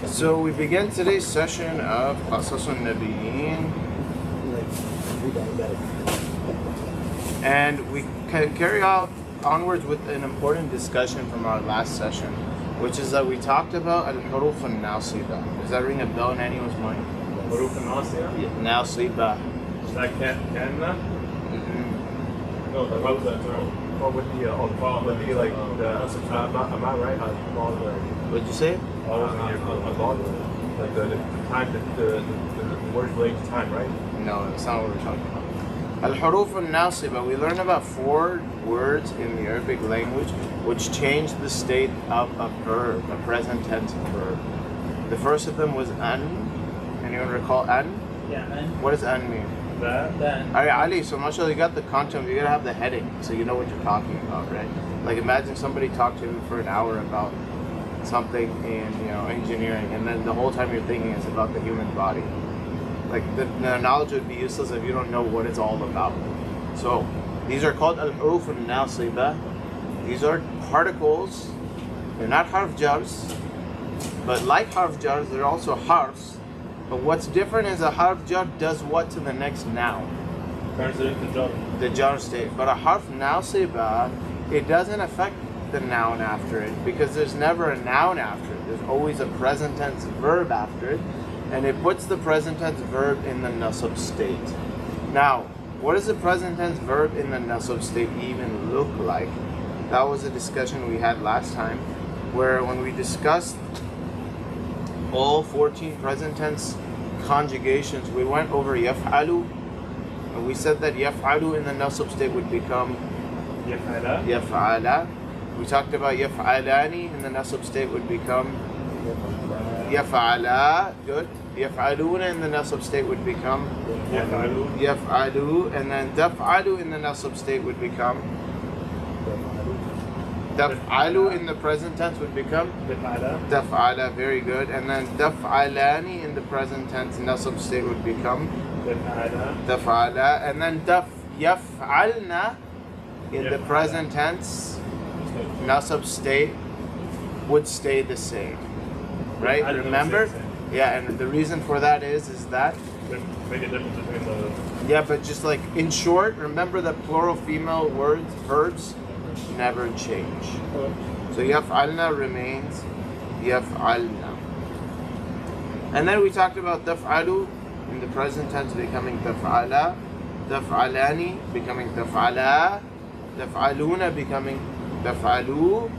So we begin today's session of Qasasun Nabiyyin, and we can carry out onwards with an important discussion from our last session, which is that we talked about al-huruf al-nasiba. Does that ring a bell in anyone's mind? Huruf al-nasiba? Nasiba. Like kanna? No, what was that term? Or with the am I right? What'd you say? Like the time, the words related to time, right? No, that's not what we're talking about. Al-huruf al-nasiba, we learn about 4 words in the Arabic language which change the state of a verb, a present tense verb. The first of them was an. Anyone recall an? Yeah, an. What does an mean? That. Alright, Ali, so mashallah, you got the content, you gotta have the heading so you know what you're talking about, right? Like imagine somebody talked to you for an hour about something in engineering, and then the whole time you're thinking is about the human body. Like the knowledge would be useless if you don't know what it's all about. So these are called al-huruf al-nasiba. These are particles. They're not harf jars, but like harf jars, they're also harfs. But what's different is a harf jar does what to the next noun? Turns it into jar. The jar state. But a harf nasiba, it doesn't affect the noun after it, because there's never a noun after it. There's always a present tense verb after it, and it puts the present tense verb in the nasab state. Now, what does the present tense verb in the nasab state even look like? That was a discussion we had last time, where when we discussed all 14 present tense conjugations, we went over yaf'alu, and we said that yaf'alu in the nasab state would become yaf'ala. We talked about yaf'alani in the nasab state would become yaf'ala. Good. Yaf'aluna in the nasab state would become yaf'alu, and then daf'alu in the nasab state would become daf'alu in the present tense would become daf'ala. Very good. And then daf'alani in the present tense nasab state would become daf'ala, and then yaf'alna in the present tense nasab state would stay the same, right? Remember? Yeah, and the reason for that is that make a difference between the. Yeah, but just like in short, remember that plural female verbs never change. So yaf'alna remains yaf'alna. And then we talked about daf'alu in the present tense becoming daf'ala, daf'alani becoming daf'ala, daf'aluna becoming daf'alu,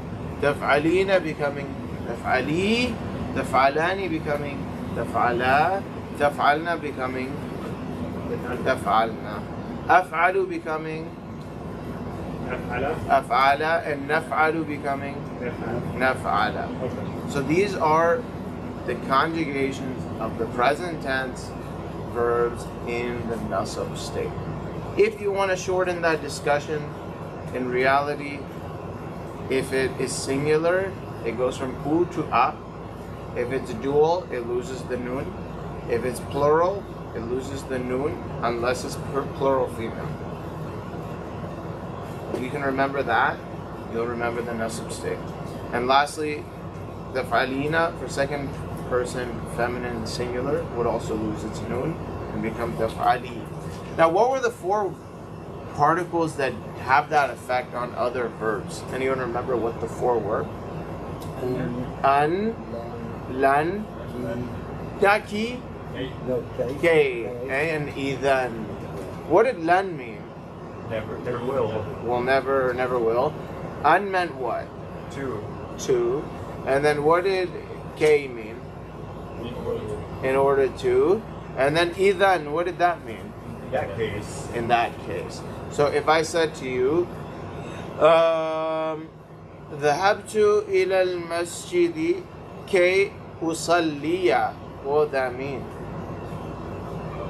daf'alina becoming daf'ali, daf'alani becoming daf'ala, daf'alna becoming daf'alna, af'alu becoming af'ala, and naf'alu becoming naf'ala. So these are the conjugations of the present tense verbs in the nasab state. If you want to shorten that discussion, in reality, if it is singular, it goes from u to a. If it's dual, it loses the nun. If it's plural, it loses the nun, unless it's plural female. If you can remember that, you'll remember the nasab state. And lastly, the fa'alina for second person feminine singular would also lose its nun and become daf'ali. Now, what were the 4 particles that have that effect on other verbs? Anyone remember what the 4 were? An, lan, taki, kay, and idhan. What did lan mean? Never will. Well, never will. An meant what? 2. And then what did kay mean? In order to. And then idhan, what did that mean? In that case. So if I said to you, ذهبت إلى المسجد كي أصلي, what would that mean?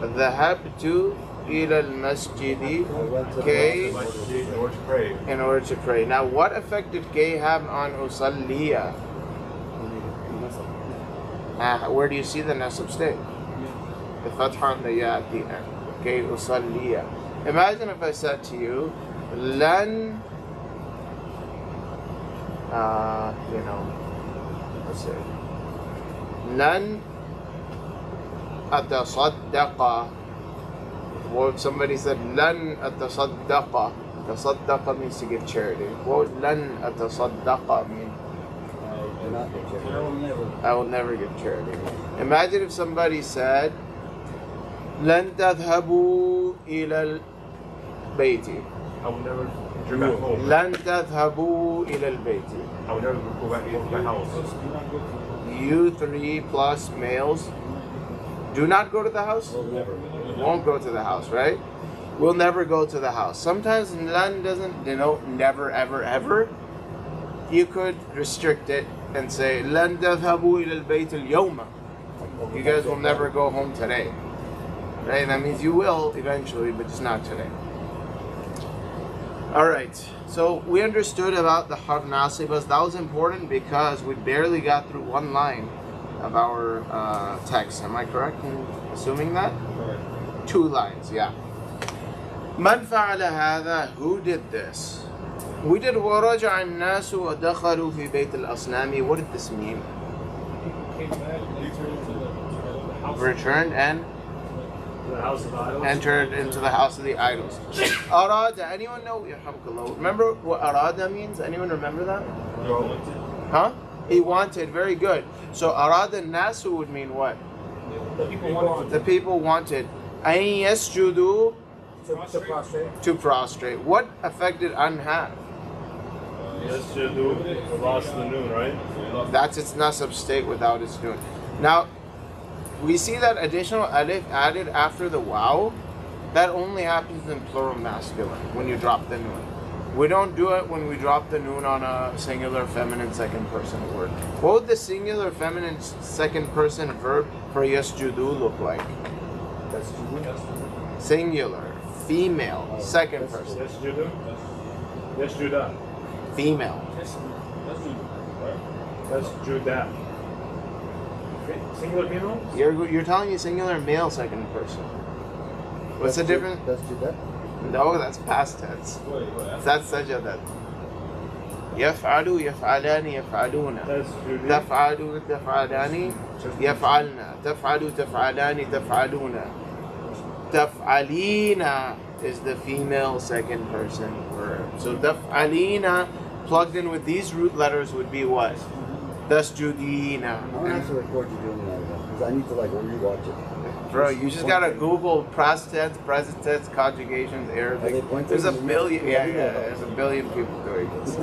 ذهبت إلى المسجد كي, in order to pray. Now, what effect did kay have on أصلي? Where do you see the nasab state? The fatha on the ya at the end. كي أصلي. Imagine if I said to you, لن let's say, لن أتصدق. What if somebody said لن أتصدق? تصدق means to give charity. What would لن أتصدق mean? I will never give charity. Imagine if somebody said لن تذهبوا إلى البيت. I will never return back home. لن تذهبوا إلى البيت. I will never go back to my house. You 3 plus males do not go to the house? Never. Won't go to the house, right? We'll never go to the house. Sometimes lan doesn't denote never, ever, ever. You could restrict it and say لن تذهبوا إلى البيت اليوم. You guys will never go home today. Right? That means you will eventually, but just not today. Alright, so we understood about the harf nasibas. That was important because we barely got through one line of our text. Am I correct in assuming that? Correct. 2 lines, yeah. من فعل هذا? Who did this? We did ورجع الناس ودخلوا في بيت الأصنام. What did this mean? Came back, returned to the house. Returned and The house of the idols. entered into the house of the idols. Arada, anyone know? Remember what arada means? Anyone remember that? Huh? He wanted, very good. So arada nasu would mean what? The people wanted The people wanted. أن يسجدوا, to prostrate. to prostrate. What effect did an have? Yes, you do. Lost the noon, right? That's its nasab state without its noon. Now, we see that additional alif added after the waw. That only happens in plural masculine when you drop the noon. We don't do it when we drop the noon on a singular feminine second person word. What would the singular feminine second person verb for yasjudu look like? Singular, female, second person. Yes, you do. Yes, Judah. Female. That's Judah. Singular female? You're telling me singular male second person. What's the difference? That's Judah. No, that's past tense. That's sajadat. يفعلوا يفعلان يفعلون. That's Judah. تفعلوا تفعلان يفعلن. تفعلوا تفعلان تفعلون. تفعلين is the female second person verb. So تفعلين plugged in with these root letters would be what? تسجدين. I'm gonna have to record you doing that because I need to rewatch it. Bro, you just gotta Google past tense, present tense, conjugations, Arabic. There's a billion, there's a billion people doing this.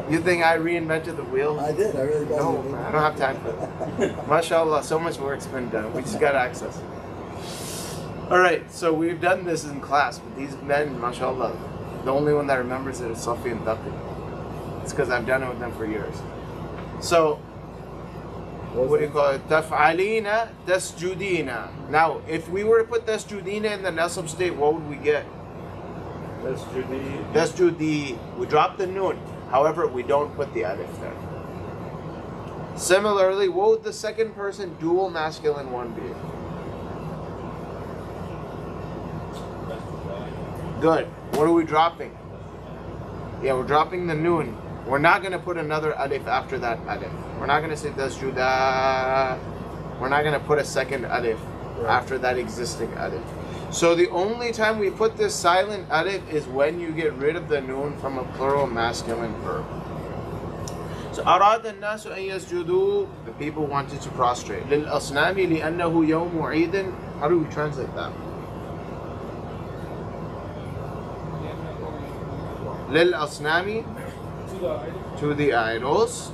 You think I reinvented the wheel? I did. I really did. No, man, I don't have time for that. MashaAllah, so much work's been done. We just got access. Alright, so we've done this in class, but these men, MashaAllah, the only one that remembers it is Safi and Daqi. It's because I've done it with them for years. So, what do you call it? Taf'alina, tasjudina. Now, if we were to put tasjudina in the nasab state, what would we get? That's Judah. Tasjudi. We drop the noon. However, we don't put the alif there. Similarly, what would the second person dual masculine one be? Good. What are we dropping? Yeah, we're dropping the noon. We're not going to put another alif after that alif. We're not going to say tasjuda. We're not going to put a second alif after that existing alif. So the only time we put this silent alif is when you get rid of the noon from a plural masculine verb. So أراد الناس أن يسجدوا, the people wanted to prostrate. للأصنام لأنه يوم عيد. How do we translate that? للأصنام, to the idols,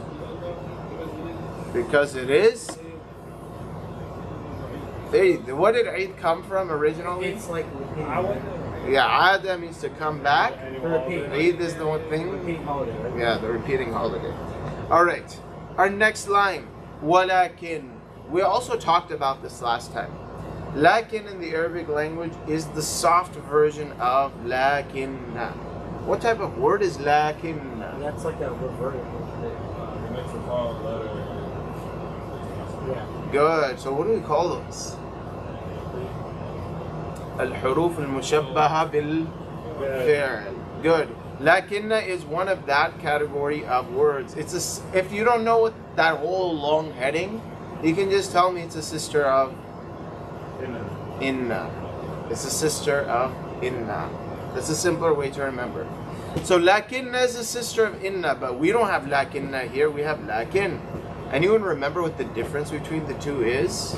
because it is. Hey, what did Eid come from originally? It's like repeating. Yeah, Ada means to come back. Eid is the one thing. Repeating holiday, right? Yeah, the repeating holiday. Alright, our next line. Walakin. We also talked about this last time. Lakin in the Arabic language is the soft version of lakinna. What type of word is lakinna? That's like a reverted. Yeah. Good. So what do we call those? الحروف المشبهة بالفعل. Good. Lakinna is one of that category of words. If you don't know what that whole long heading, you can just tell me it's a sister of inna. It's a sister of inna. That's a simpler way to remember. So lakinna is a sister of inna, but we don't have lakinna here, we have lakin. Anyone remember what the difference between the two is?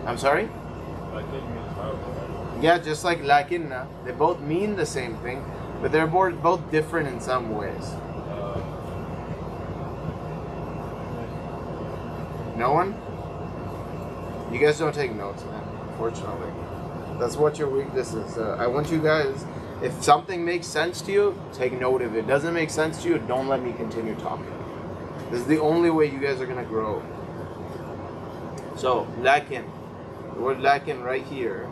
I'm sorry? Yeah, just like lakinna. They both mean the same thing, but they're both different in some ways. No one? You guys don't take notes, man, unfortunately. That's what your weakness is. I want you guys, if something makes sense to you, take note of it. Doesn't make sense to you, don't let me continue talking. This is the only way you guys are going to grow. So, lakin. The word lakin right here.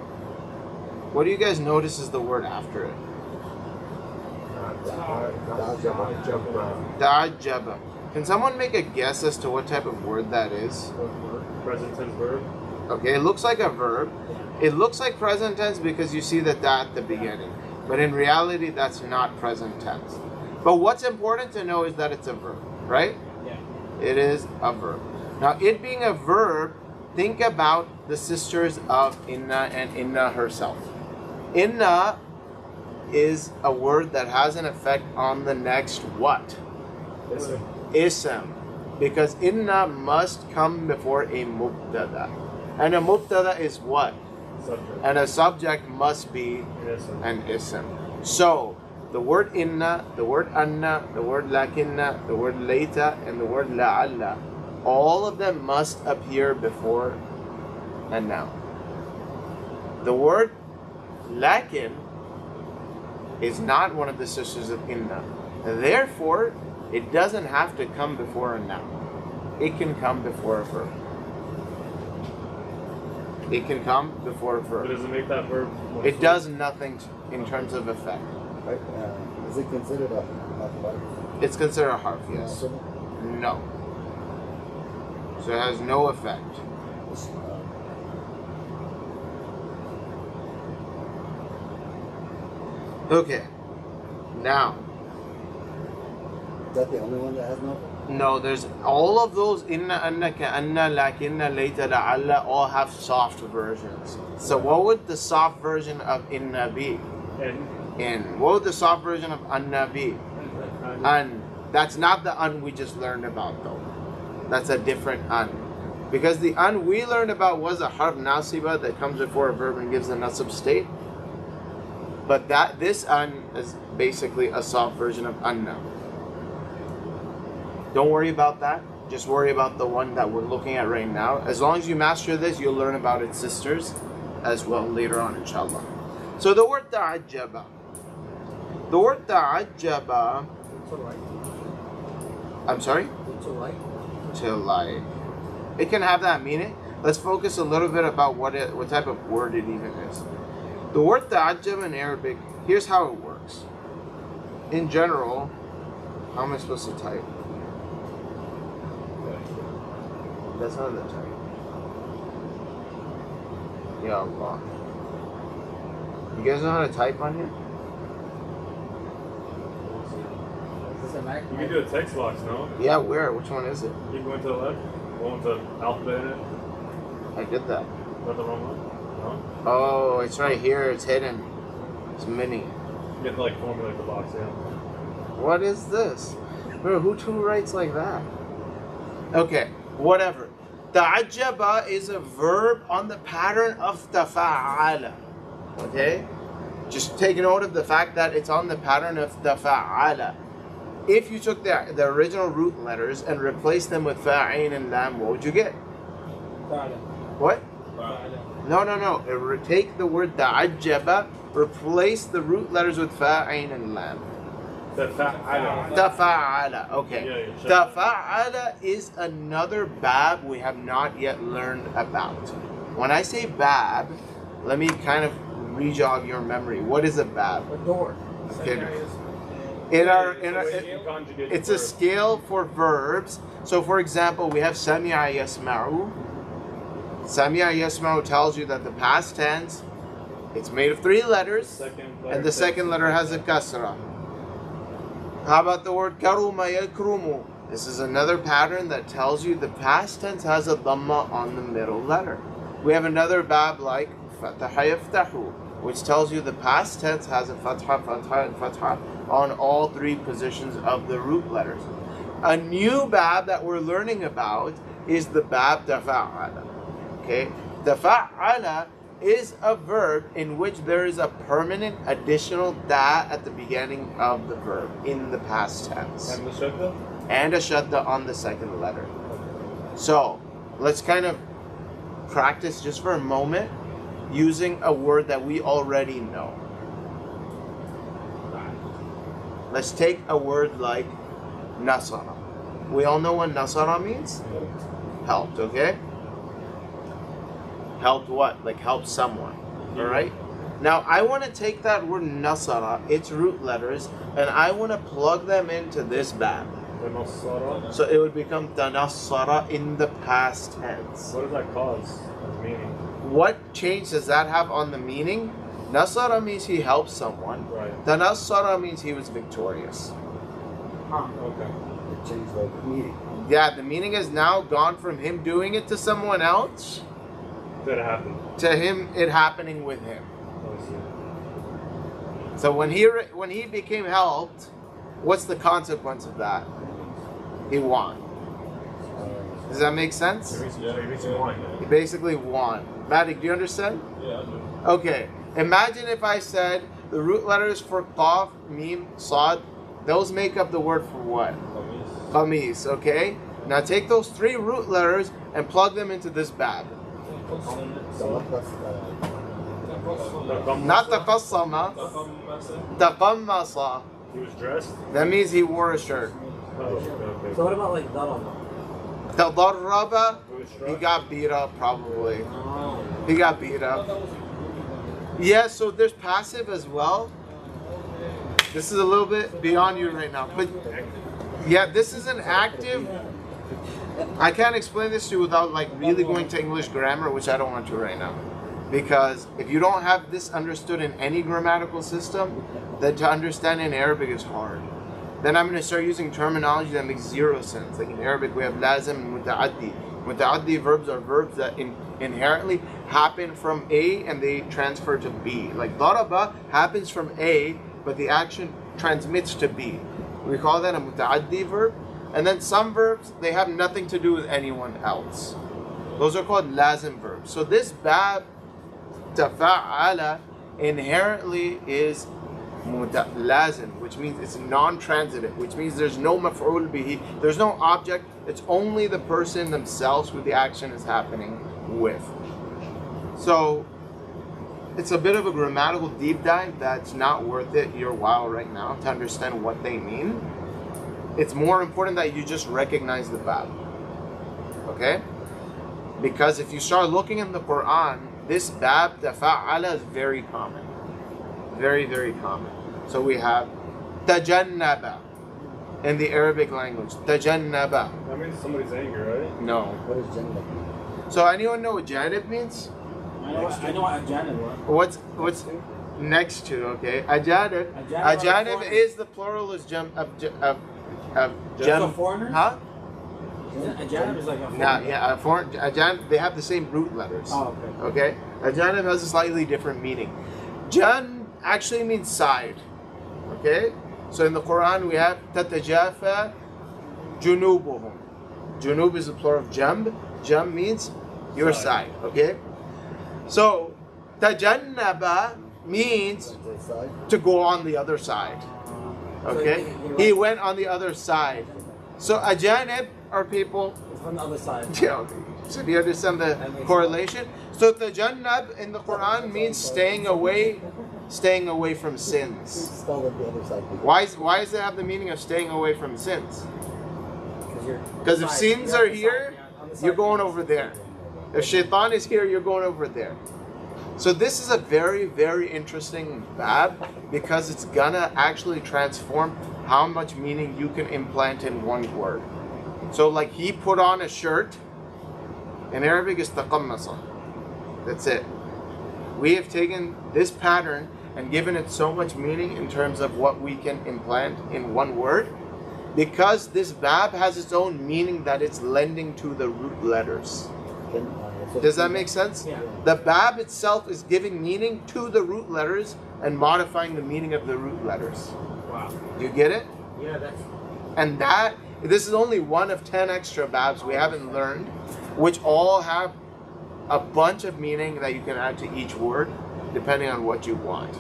What do you guys notice is the word after it? Ta'ajjaba. Can someone make a guess as to what type of word that is? Present tense verb. Okay, it looks like a verb. It looks like present tense because you see the da at the beginning. But in reality, that's not present tense. But what's important to know is that it's a verb, right? Yeah. It is a verb. Now, it being a verb, think about the sisters of inna and inna herself. Inna is a word that has an effect on the next what? Ism. Because inna must come before a mubtada. And a mubtada is what? Subject. And a subject must be an ism. So, the word inna, the word anna, the word lakinna, the word layta, and the word la'alla, all of them must appear before a noun. The word lakin is not one of the sisters of inna. Therefore, it doesn't have to come before a noun. It can come before a verb. It can come before a verb. But does it make that verb more It does nothing in terms of effect. Right? Is it considered a mathematical? It's considered a harf, yes. No. So it has no effect. Okay. Now, Is that the only one that has no? no, there's all of those inna, anna, ka'anna, lakinna, layta, la'alla all have soft versions. So what would the soft version of inna be? In. What would the soft version of anna be? An. That's not the an we just learned about though. That's a different an. Because the an we learned about was a harf nasiba that comes before a verb and gives a nasab state. But this an is basically a soft version of anna. Don't worry about that. Just worry about the one that we're looking at right now. As long as you master this, you'll learn about its sisters as well later on, inshallah. So the word ta'ajjaba. The word ta'ajjaba. I'm sorry? To like. It can have that meaning. Let's focus a little bit about what type of word it even is. The word ta'ajjab in Arabic, here's how it works. In general, how am I supposed to type? That's not the type. Ya Allah. You guys know how to type on here? You can do a text box, no? Yeah, where? Which one is it? You go into the left, one with the alphabet in it. I did that. Is that the wrong one? No? Oh, it's right here. It's hidden. It's mini. You get to like formulate the box, yeah. What is this? Bro, who writes like that? Okay, whatever. Ta'ajjaba is a verb on the pattern of tafa'ala. Okay? Just take note of the fact that it's on the pattern of tafa'ala. If you took the original root letters and replaced them with fa'ain and lam, what would you get? What? No. Take the word ta'ajjaba, replace the root letters with fa'ain and lam. Tafa'ala. Okay. Tafa'ala is another bab we have not yet learned about. When I say bab, let me kind of re-jog your memory. What is a bab? A door. Okay. It's a scale for verbs. So for example, we have sami'a yasma'u. Sami'a yasma'u tells you that the past tense It's made of 3 letters, and the second letter has a kasra. How about the word karuma yakrumu? This is another pattern that tells you the past tense has a dhamma on the middle letter. We have another bab like fataha yaftahu, which tells you the past tense has a fatha, fatha, and fatha on all 3 positions of the root letters. A new bab that we're learning about is the bab tafa'ala. Okay? Tafa'ala is a verb in which there is a permanent additional da at the beginning of the verb in the past tense. And the shadda? And a shadda on the second letter. So, let's kind of practice just for a moment using a word that we already know. Let's take a word like nasara. We all know what nasara means? Helped, okay? Helped what? Like help someone. Alright? Now I want to take that word nasara, its root letters, and I want to plug them into this bab. So it would become tanassara in the past tense. What does that cause as meaning? What change does that have on the meaning? Nasara means he helped someone. Right. Tanassara means he was victorious. Okay. It changed the meaning. Yeah, the meaning has now gone from him doing it to someone else Did it happen? to him it happening with him. Oh, I see. So when he became helped, what's the consequence of that? He won. Does that make sense? He basically won. Madik, do you understand? Yeah, I do. Okay. Imagine if I said the root letters for qaf, mim, sad, those make up the word for what? Qamis, okay? Now take those 3 root letters and plug them into this bab. Not taqassama, taqammasa. He was dressed? That means he wore a shirt. Oh, okay. So what about like daraba? Tadarraba, He was he struck? got beat up probably. Oh. He got beat up. Yeah, so there's passive as well. This is a little bit beyond you right now. But yeah, this is an active. I can't explain this to you without like really going to English grammar, which I don't want to right now. Because if you don't have this understood in any grammatical system, then to understand in Arabic is hard. Then I'm going to start using terminology that makes 0 sense. Like in Arabic, we have lazim and muta'addi. Muta'addi verbs are verbs that inherently happen from A and they transfer to B. Like daraba happens from A, but the action transmits to B. We call that a muta'addi verb. And then some verbs, they have nothing to do with anyone else. Those are called lazim verbs. So this bab tafa'ala inherently is lazim, which means it's non-transitive, which means there's no maf'ul bihi, there's no object, it's only the person themselves who the action is happening with. So it's a bit of a grammatical deep dive that's not worth it your while right now to understand what they mean. It's more important that you just recognize the bab. Okay? Because if you start looking in the Quran, this bab tafa'ala is very common. Very, very common. So we have tajannaba in the Arabic language. Tajannaba. That means somebody's angry, right? No. What does gender mean? So anyone know what janib means? I know what a janib was. What's next to? Okay, ajanib. Ajanib is the plural of jam a foreigner? Huh? A janib is like a foreigner. Nah, yeah, a foreign ajanib. They have the same root letters. Oh, okay. Okay, ajanib has a slightly different meaning. Jan actually means side. Okay, so in the Quran we have tatajafa junubuhum. Junub is the plural of jamb. Jamb means your side. Okay, so tajannaba means to go on the other side. Okay, he went on the other side. So ajanib are people. It's from the other side. Yeah, okay. So do you understand the correlation? So tajannab in the Quran means staying away from sins. Spell it the other side. Why does it have the meaning of staying away from sins? Because if sins are here, you're going over there. If shaitan is here, you're going over there. So this is a very, very interesting bab because it's gonna actually transform how much meaning you can implant in one word. So like he put on a shirt, in Arabic is taqammasa. That's it. We have taken this pattern and given it so much meaning in terms of what we can implant in one word, because this bab has its own meaning that it's lending to the root letters. Does that make sense? Yeah. The bab itself is giving meaning to the root letters and modifying the meaning of the root letters. Wow. You get it? Yeah, that's. And this is only one of 10 extra babs we haven't learned, which all have a bunch of meaning that you can add to each word, depending on what you want.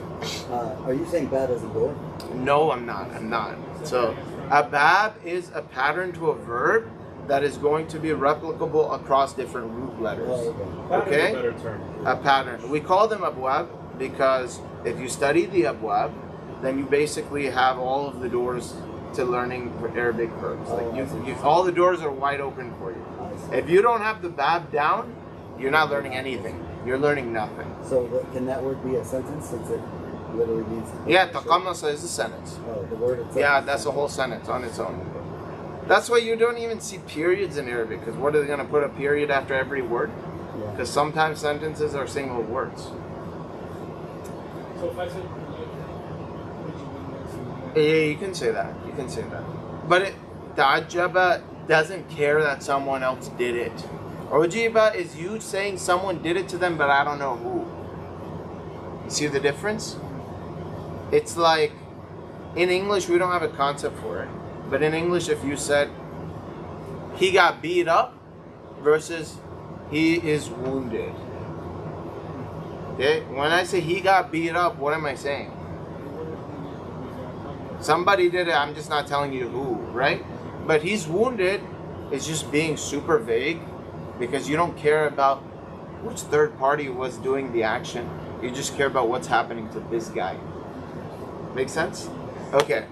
Are you saying bad as a door? No, I'm not. So, a bab is a pattern to a verb that is going to be replicable across different root letters. Okay? Pattern's a better term. A pattern. We call them abwab because if you study the abwab, then you basically have all of the doors to learning Arabic verbs. Like all the doors are wide open for you. If you don't have the bab down, you're not learning anything. You're learning nothing. So can that word be a sentence since it literally means? Yeah, taqamnasa is a sentence. Oh, the word itself. Yeah, that's a whole sentence on its own. That's why you don't even see periods in Arabic, because what are they going to put a period after every word? Yeah. Because sometimes sentences are single words. So if I said, Yeah, you can say that. You can say that. But ta'ajjaba doesn't care that someone else did it. Ujiba is you saying someone did it to them, but I don't know who. You see the difference? It's like, in English, we don't have a concept for it. But in English, if you said, he got beat up versus he is wounded. Okay? When I say he got beat up, what am I saying? Somebody did it, I'm just not telling you who, right? But he's wounded is just being super vague because you don't care about which third party was doing the action. You just care about what's happening to this guy. Make sense? Okay.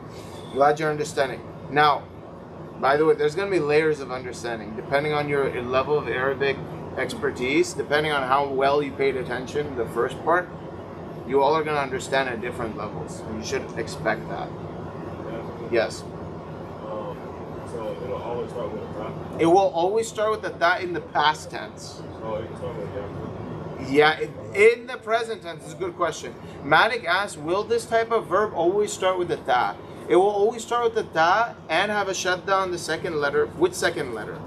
Glad you're understanding. Now, by the way, there's going to be layers of understanding depending on your level of Arabic expertise, depending on how well you paid attention the first part. You all are going to understand at different levels. And you should expect that. Yes. So it'll always start with a ta. It will always start with the ta in the past tense. Oh, it can start with Yeah, in the present tense is a good question. Malik asks, will this type of verb always start with the ta? It will always start with the ta and have a shadda on the second letter. Which second letter?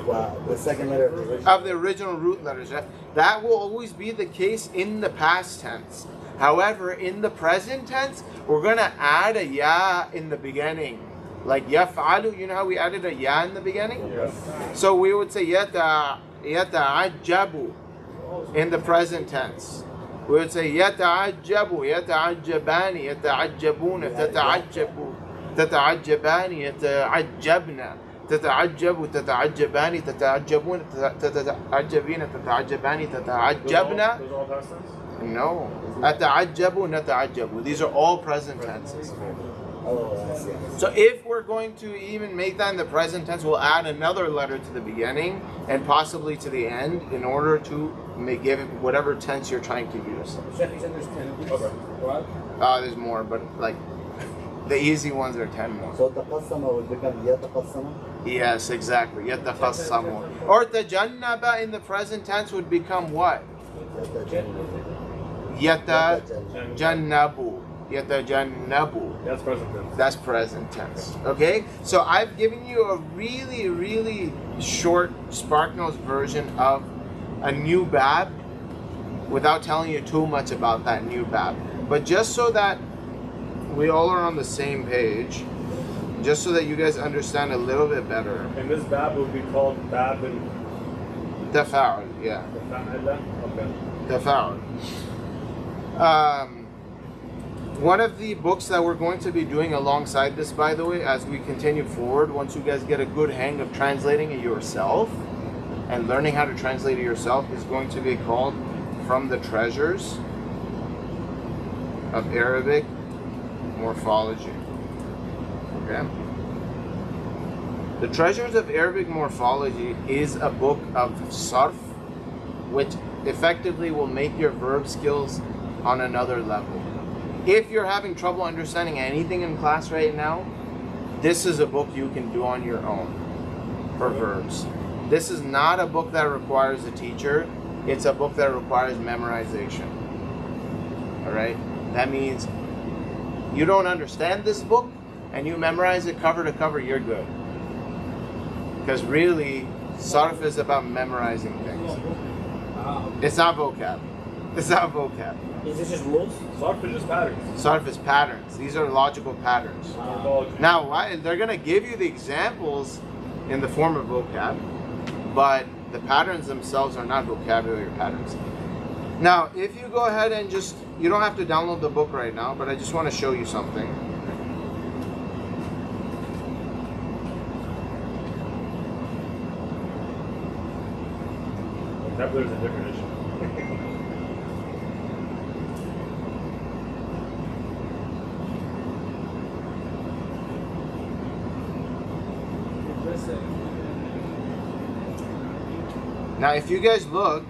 Wow, the second letter Of the original root letters. Right? That will always be the case in the past tense. However, in the present tense, we're going to add a ya in the beginning. Like yaf'alu, you know how we added a ya in the beginning? Yes. So we would say yata'ajjabu in the present tense. We would say yata'ajjabu, yata'ajjabani, yata'ajjabuna, tata'ajjabu, tata'ajjabani, yata'ajjabna, tata'ajjabu, tata'ajjabani, tata'ajjabuna, tata'ajjabina, tata'ajjabani, tata'ajjabna. Those all past tense? No. Ata'ajjabu, nata'ajjabu. These are all present tenses. Oh, I see. So if we're going to even make that in the present tense, we'll add another letter to the beginning and possibly to the end in order to give it whatever tense you're trying to use. Sheikh said there's 10 of these. Okay. What? There's more, but like the easy ones are 10 more. So taqassama would become yataqassama? Yes, exactly. Yataqassamu. Or tajannaba in the present tense would become what? Yatajannabu. Yatajannabu. That's present tense. That's present tense. Okay? So I've given you a really, really short SparkNotes version of a new bab without telling you too much about that new bab. But just so that we all are on the same page, just so that you guys understand a little bit better. And this bab would be called bab and Tafa'ul, yeah. okay. Tafa'ul. One of the books that we're going to be doing alongside this, by the way, as we continue forward, once you guys get a good hang of translating it yourself and learning how to translate it yourself, is going to be called From the Treasures of Arabic Morphology. Okay? The Treasures of Arabic Morphology is a book of sarf, which effectively will make your verb skills on another level. If you're having trouble understanding anything in class right now, this is a book you can do on your own for verbs. This is not a book that requires a teacher. it's a book that requires memorization. All right? That means you don't understand this book and you memorize it cover to cover, you're good. Because really, sarf is about memorizing things. It's not vocab. It's not vocab. Is this just rules? Sarf is just patterns. Sarf is patterns. These are logical patterns. Now, why they're going to give you the examples in the form of vocab, but the patterns themselves are not vocabulary patterns. Now, if you go ahead and just, you don't have to download the book right now, but I just want to show you something. Vocabulary is a different issue. Now, if you guys look,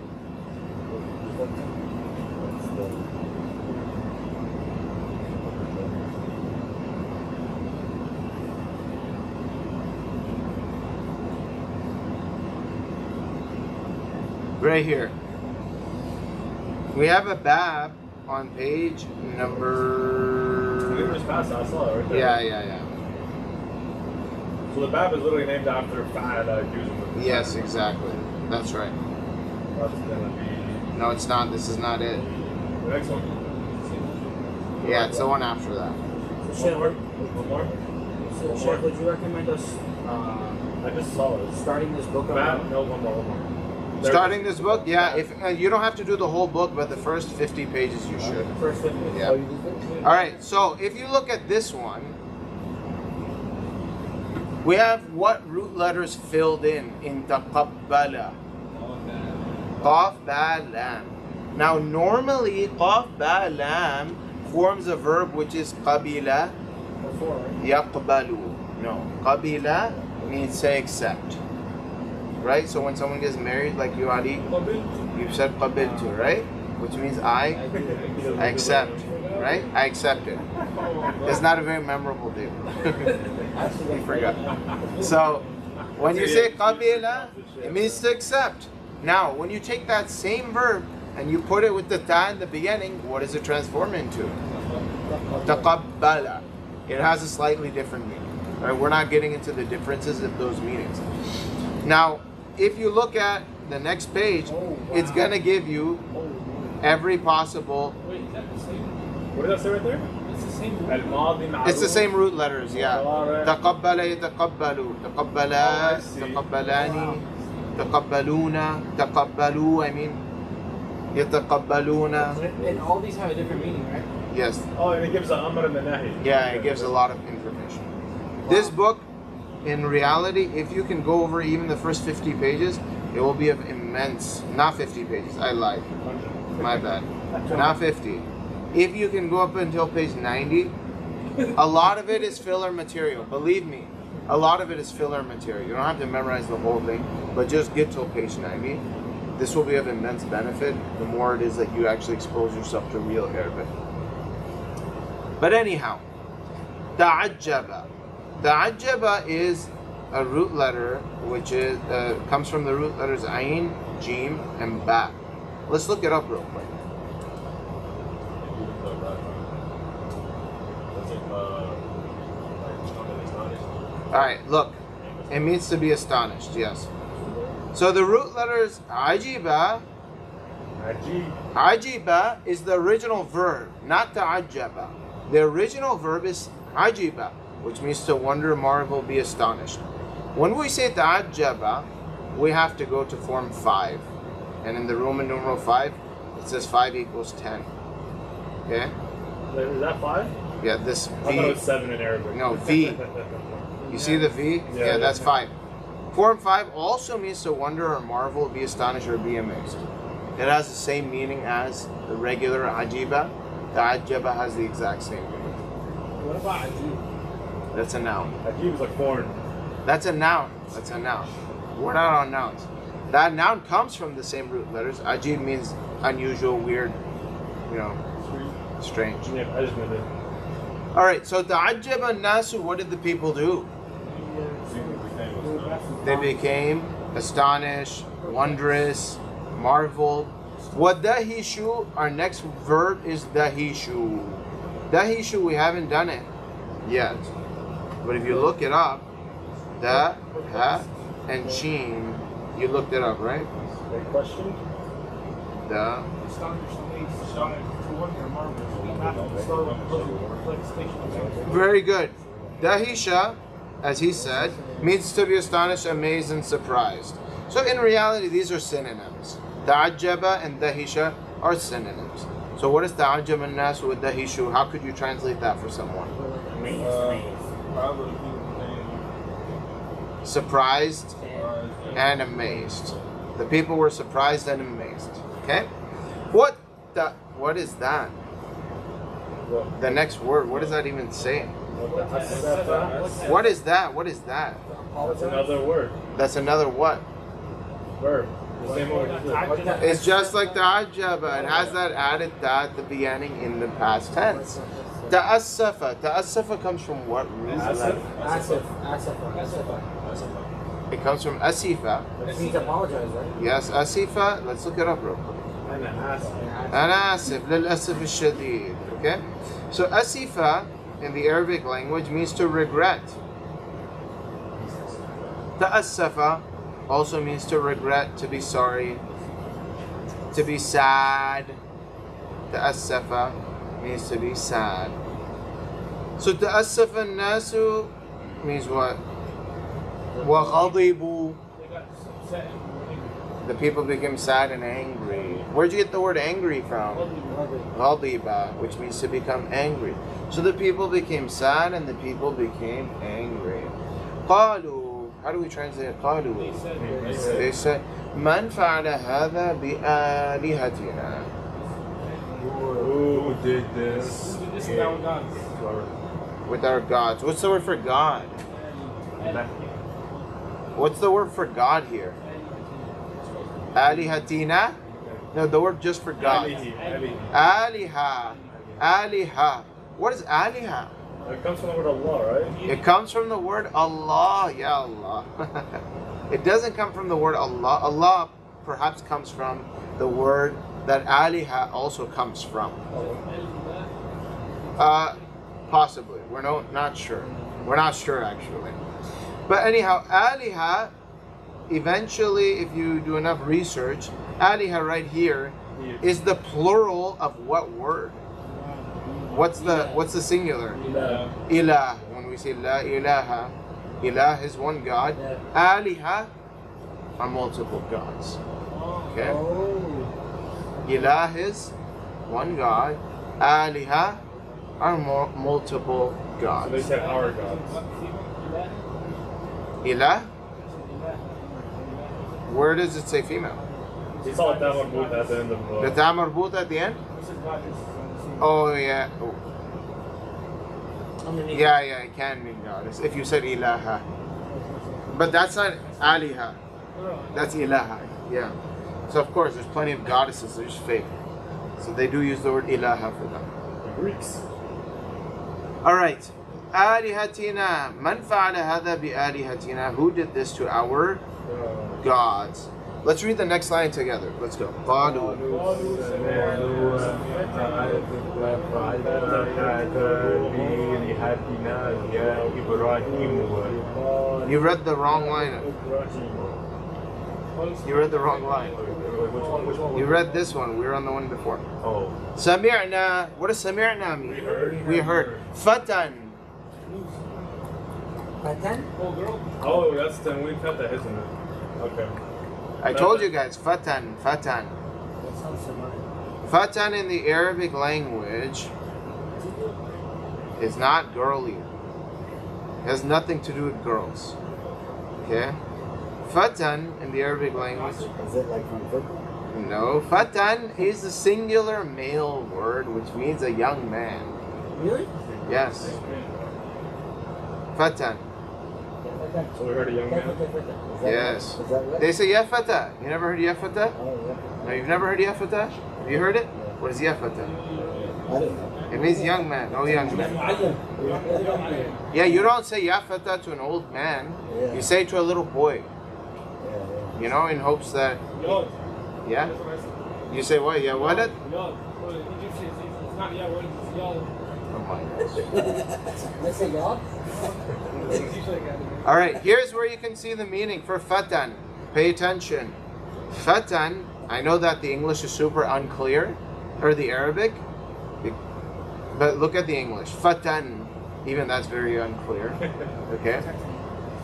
right here, we have a bab on page number. Just past that, I saw it right there. Yeah. So the bab is literally named after fad using. Yes, exactly. That's right. That's gonna be. No, it's not. This is not it. The next one. Yeah, it's the one after that. One more. One more. So, Sheikh, would you recommend us I just saw it. starting this book? Bab? No, one more. One more. Starting this book, yeah. If you don't have to do the whole book, but the first 50 pages you should. First one. Yeah. All right. So if you look at this one, we have what root letters filled in taqabbala. Qaf ba lam. Now normally qaf ba lam forms a verb which is qabila yaqbalu. No, qabila means say accept. Right? So when someone gets married, like you, Ali, you said qabiltu, right? Which means I accept, right? I accept it. It's not a very memorable day. I forgot. So when you say qabila, it means to accept. Now, when you take that same verb and you put it with the ta in the beginning, what does it transform into? Taqabbala. It has a slightly different meaning. Right? We're not getting into the differences of those meanings. Now, if you look at the next page, it's going to give you every possible. Wait, is that the same? What does that say right there? It's the same. It's the same root letters, yeah. Taqabbala yataqabbalu, taqabbala, taqabbalani, taqabbaluna, taqabbalu, I mean, yataqabbaluna. And all these have a different meaning, right? Yes. Oh, and it gives an amr and a nahi. Yeah, it gives a lot of information. This book, in reality, if you can go over even the first 50 pages, it will be of immense, not 50 pages, I lied. My bad. Not 50. If you can go up until page 90, a lot of it is filler material. Believe me, a lot of it is filler material. You don't have to memorize the whole thing, but just get till page 90. This will be of immense benefit the more it is that you actually expose yourself to real Arabic. But anyhow, ta'ajjaba. Ta'ajjaba is a root letter which is comes from the root letters ayn, jim, and ba. Let's look it up real quick. Alright, look. It means to be astonished, yes. So the root letters ajiba. Ajiba is the original verb, not ta'ajjaba. The original verb is ajiba, which means to wonder, marvel, be astonished. When we say ta'ajjaba, we have to go to form 5. And in the Roman numeral 5, it says 5 equals 10. Okay? Is that 5? Yeah, this V. I thought it was 7 in Arabic. No, V. You see the V? Yeah, that's 5. Form 5 also means to wonder or marvel, be astonished, or be amazed. It has the same meaning as the regular ajiba. Ta'ajjaba has the exact same meaning. What about ajib? That's a noun. Ajib is like foreign. That's a noun. That's a noun. We're not on nouns. That noun comes from the same root letters. Ajib means unusual, weird, you know, strange. Yeah, I just meant it. Alright, so ta'ajjaba nasu, what did the people do? They became astonished, wondrous, marveled. Wadahishu, our next verb is dahishu. Dahishu, we haven't done it yet. But if you look it up, da, ha, and sheen, you looked it up, right? Great question. Da. Very good. Dahisha, as he said, means to be astonished, amazed, and surprised. So in reality, these are synonyms. Ta'ajjaba and dahisha are synonyms. So what is ta'ajjab an-nas with dahishu? How could you translate that for someone? Surprised and amazed. The people were surprised and amazed. Okay? What is that? The next word, what does that even say? What is that? What is that? That's another word. That's another what? Verb. The same word. It's just like ta'ajjaba. It has that added ta at the beginning in the past tense. Ta'assafa. Ta'assafa comes from what root? Asif. It comes from asifa. It means apologize, right? Yes, asifa. Let's look it up real quick. أنا آسف للأسف الشديد. Okay? So asifa in the Arabic language means to regret. Ta'assafa also means to regret, to be sorry, to be sad. Ta'assafa means to be sad. So ta'assafa an-nasu means what? وَغَضِبُوا. The people became sad and angry. Where'd you get the word angry from? Ghadiba, which means to become angry. So the people became sad and the people became angry. قالوا. How do we translate قالوا? They said, من فعل هذا بآلهتنا? Who did this? With our gods. What's the word for God? What's the word for God here? Alihatina? No, the word just for God. Aliha. Aliha. What is aliha? It comes from the word Allah, right? It comes from the word Allah. Ya Allah. It doesn't come from the word Allah. Allah perhaps comes from the word that aliha also comes from. Possibly. We're not sure. We're not sure actually. But anyhow, aliha, eventually, if you do enough research, aliha right here is the plural of what word? What's the singular? Ilah. When we say la ilaha, ilah is one God. Aliha are multiple gods. Okay? Ilah is one God. Aliha are multiple So they gods. said our gods. Ilah? Where does it say female? You saw that one move at the end of The ta marbut at the end? Oh yeah. Oh. Yeah, it can mean goddess if you said ilaha. But that's not aliha. That's ilaha. Yeah. So of course there's plenty of goddesses, they're just fake. So they do use the word ilaha for them. Greeks. Alright. Alihatina. Man fa'ala hadha bi alihatina. Who did this to our gods? Let's read the next line together. Let's go. قالوا. You read the wrong line. You read the wrong line. Which one? You read this one. We were on the one before. Oh. Sami'na. What does sami'na mean? We heard. Fatan. Fatan? Oh, that's the we cut that, isn't it? Okay. I told you guys. Fatan. Fatan. That sounds similar. Fatan in the Arabic language is not girly. It has nothing to do with girls. Okay? Fatan in the Arabic language. Is it like from football? No. Fatan is a singular male word which means a young man. Really? Yes. Fatan. So we heard a young man. Yes. Is that right? They say yafata. You never heard yafata? Oh, No, you've never heard yafata? Have you heard it? What is yafata? yeah. I don't know. It means young man. Oh, young man. Yeah, you don't say yafata to an old man. Yeah. You say it to a little boy. Yeah. You know, in hopes that Yeah? That's what I said. You say what? Yeah, what? Young. Well, Egyptian, it's not young, it's young. Oh my gosh. Let's say y'all. It's usually like that. All right, here's where you can see the meaning for fatan. Pay attention. Fatan, I know that the English is super unclear, or the Arabic, but look at the English. Fatan, even that's very unclear. Okay?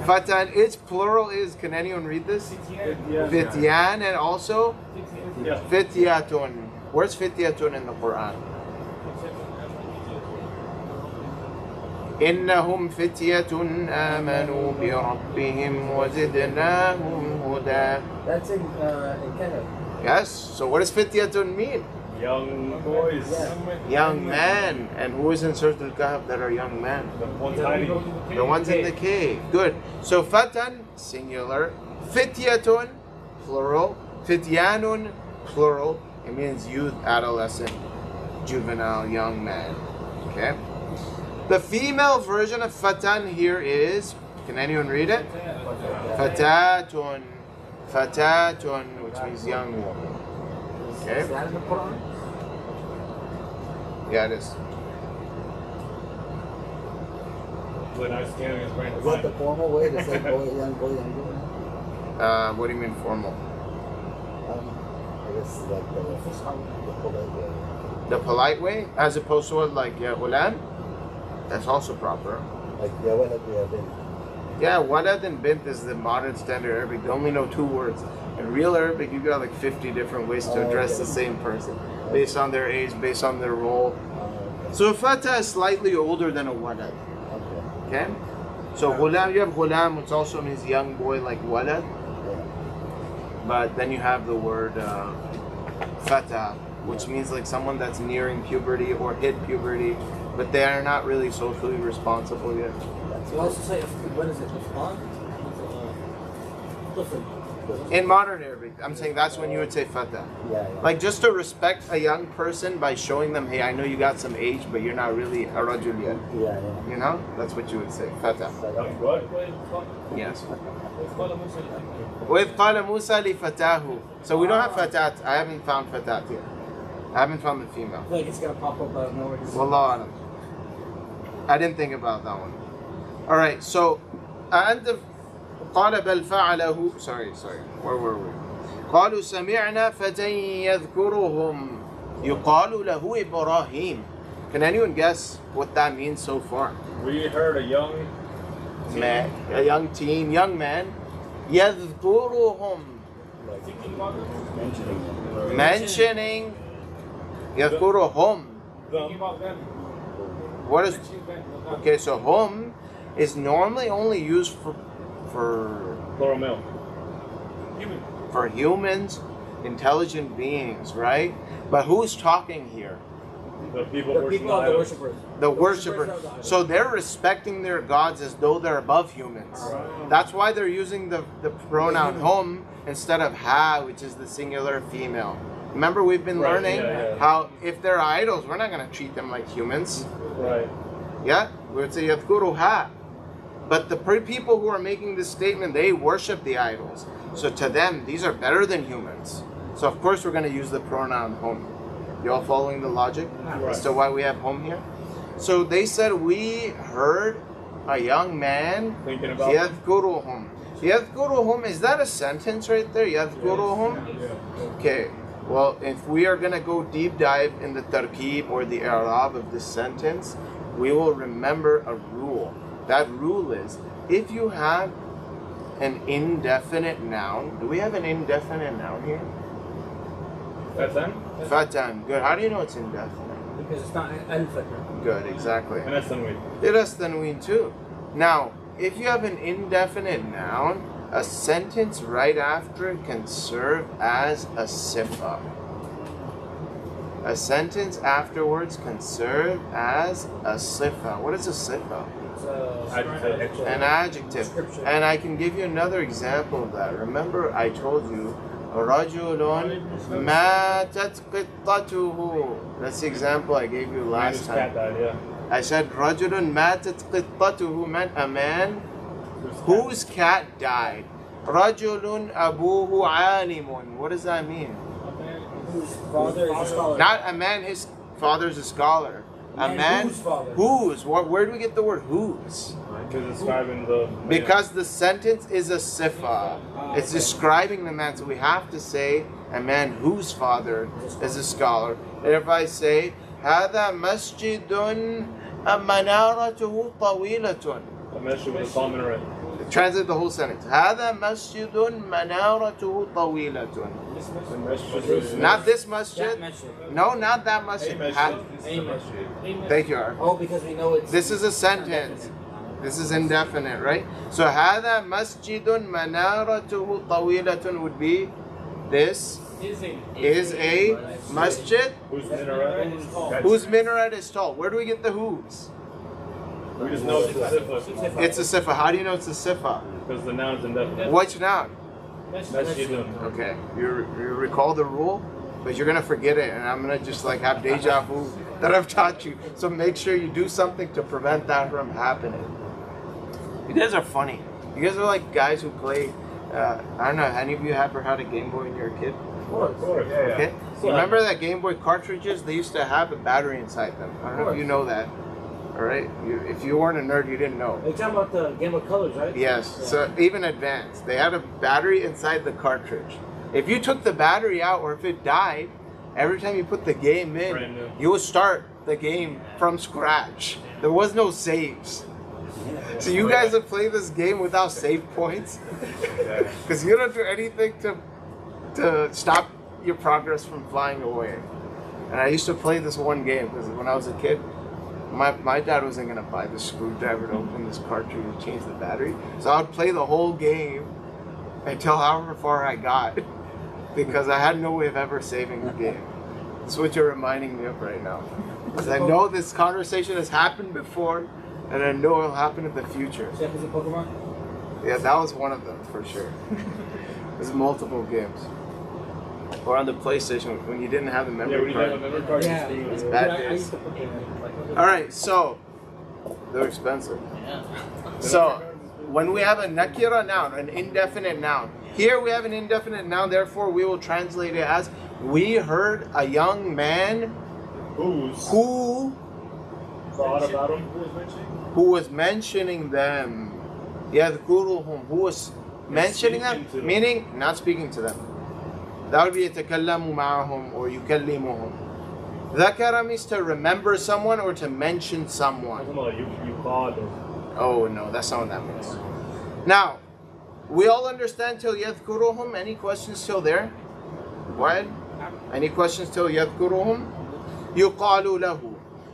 Fatan, its plural is, can anyone read this? Fityan, and also Yeah. fityatun. Where's fityatun in the Quran? إنهم فتية آمنوا بربهم وزدناهم هدى. That's in Canada. Yes. So what does fityatun mean? Young boys. Young man. And who is in Surah Al-Kahf that are young men? The ones hiding. The ones in the cave. Good. So fatan, singular. Fityatun, plural. Fityanun, plural. It means youth, adolescent, juvenile, young man. Okay. The female version of fatan here is, can anyone read it? Fatatun. Fatatun, which means young woman. Okay. Is that in the Quran? Yeah, it is. When I was scanning his brain. Is that the formal way to say boy, young boy, young boy? What do you mean formal? I guess like the polite way. The polite way, as opposed to what, like ulam? That's also proper. Like, yeah, what have we have been? Yeah, walad and bint is the modern standard Arabic. They only know 2 words. In real Arabic, you got like 50 different ways to address okay. the same person, based on their age, based on their role. Okay. So a fata is slightly older than a walad. Okay. Okay? So ghulam, you have ghulam, which also means young boy like walad. Yeah. But then you have the word fata, which means like someone that's nearing puberty or hit puberty, but they are not really socially responsible yet. You also say, what is it? Different. In modern Arabic, I'm saying that's when you would say fata. Yeah, yeah. Like just to respect a young person by showing them, hey, I know you got some age, but you're not really a rajul yet. Yeah, yeah. You know? That's what you would say. Fata. Young boy. Yes. وَإِذْ قَالَ مُوسَى لِفَتَاهُ. So we don't have fatat. I haven't found fatat yet. I haven't found the female. I feel like it's gonna pop up out of nowhere. Wallahu alam. I didn't think about that one. All right, so أنت قال بل فعله. Sorry. Where were we? قالوا سمعنا فتى يذكرهم يقال له إبراهيم. Can anyone guess what that means so far? We heard a young Man, a young teen, young man. يذكرهم. Mentioning them. Mentioning يذكرهم. Thinking about them. What is? Okay, so hum is normally only used for Plural male. for humans, intelligent beings, right? But who's talking here? The people The worshiping people are the idols. worshippers. The worshiper. So they're respecting their gods as though they're above humans. That's why they're using the pronoun hum instead of ha, which is the singular female. Remember, we've been Right, learning yeah. how if they're idols, we're not going to treat them like humans. Right. Yeah, we would say yadhkuruha. But the people who are making this statement, they worship the idols. So to them, these are better than humans. So of course we're going to use the pronoun hum. You all following the logic as to why we have hum here? So they said, we heard a young man Thinking about yadhkuruhum. Yadhkuruhum, is that a sentence right there? Yadhkuruhum? Okay. Well, if we are going to go deep dive in the tarkib or the i'rab of this sentence, we will remember a rule. That rule is, if you have an indefinite noun, do we have an indefinite noun here? That's them? Fatan. Good. How do you know it's indefinite? Because it's not al-fatna. Good, exactly. And that's tanween. It has tanween too. Now, if you have an indefinite noun, a sentence right after it can serve as a sifa. A sentence afterwards can serve as a sifa. What is a sifa? It's An adjective. Description. And I can give you another example of that. Remember, I told you, رَجُلٌ مَاتَتْ قِطَّتُهُ. That's the example I gave you last Cat time. died, yeah. I said, رَجُلٌ مَاتَتْ قِطَّتُهُ meant a man whose cat died. رَجُلٌ أَبُوهُ عَالِمٌ. What does that mean? Whose father is a scholar. Not a man, his father's a scholar. A man whose father. whose. Where do we get the word whose? Because describing the. Because the sentence is a sifa. It's describing the man. So we have to say a man whose father is a scholar. And if I say, هذا مسجد منارته طويلة. A masjid with a tall minaret. Translate the whole sentence. هذا مسجد منارته طويلة. The masjid. Not this That masjid. masjid. No, not that masjid. A masjid. A masjid. Thank you, Ar. Oh, because we know it's. This is a sentence. This is indefinite, right? So هذا مسجد منارته طويلة would be this is a masjid Whose minaret? whose minaret is tall. Where do we get the whose? We just know it's a sifa. It's a sifa. How do you know it's a sifa? Because the noun's indefinite. Which noun? Masjidun. Okay, you recall the rule, but you're gonna forget it, and I'm gonna just like have deja vu that I've taught you. So make sure you do something to prevent that from happening. You guys are funny. You guys are like guys who play. I don't know. Any of you ever had a Game Boy when you were a kid? Of course. Yeah, yeah. Okay. Yeah. Remember that Game Boy cartridges? They used to have a battery inside them. I don't know if you know that. All right. If you weren't a nerd, you didn't know. You're talking about the Game of Colors, right? Yes. Yeah. So even advanced, they had a battery inside the cartridge. If you took the battery out, or if it died, every time you put the game Brand in, new. you would start the game from scratch. There was no saves. So you guys would play this game without save points, because you don't do anything to stop your progress from flying away. And I used to play this one game because when I was a kid, my dad wasn't gonna buy the screwdriver to open this cartridge and change the battery. So I would play the whole game until however far I got, because I had no way of ever saving the game. That's what you're reminding me of right now. Because I know this conversation has happened before, and I know it'll happen in the future. Chef, is it Pokemon? Yeah, that was one of them for sure. There's multiple games. Or on the PlayStation when you didn't have the Yeah, memory we have a card. memory card. Yeah. It's bad I days. used to put them in. All right, so they're expensive. So when we have a nakira noun, an indefinite noun, here we have an indefinite noun, therefore we will translate it as we heard a young man Whose? who Thought about him? was mentioning them. يذكرهم, who was mentioning them, Speaking to them. meaning not speaking to them. That would be يتكلم معهم or يكلمهم. ذكر means to remember someone or to mention someone. Come on, you called him. Oh no, that's not what that means. Now, we all understand till يذكرهم. Any questions till there? What? Any questions till يذكرهم? يقال له.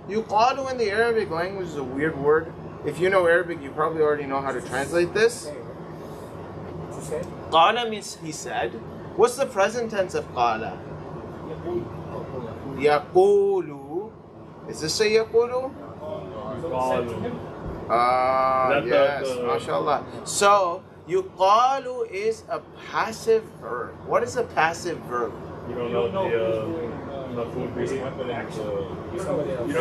يقال in the Arabic language is a weird word. If you know Arabic, you probably already know how to translate this. What'd you say? قال means he said. What's the present tense of قال? يقول. Is this a يقول? Called him. Is that Yes, the- mashallah. So, yuqalu is a passive verb. What is a passive verb? You don't know the food being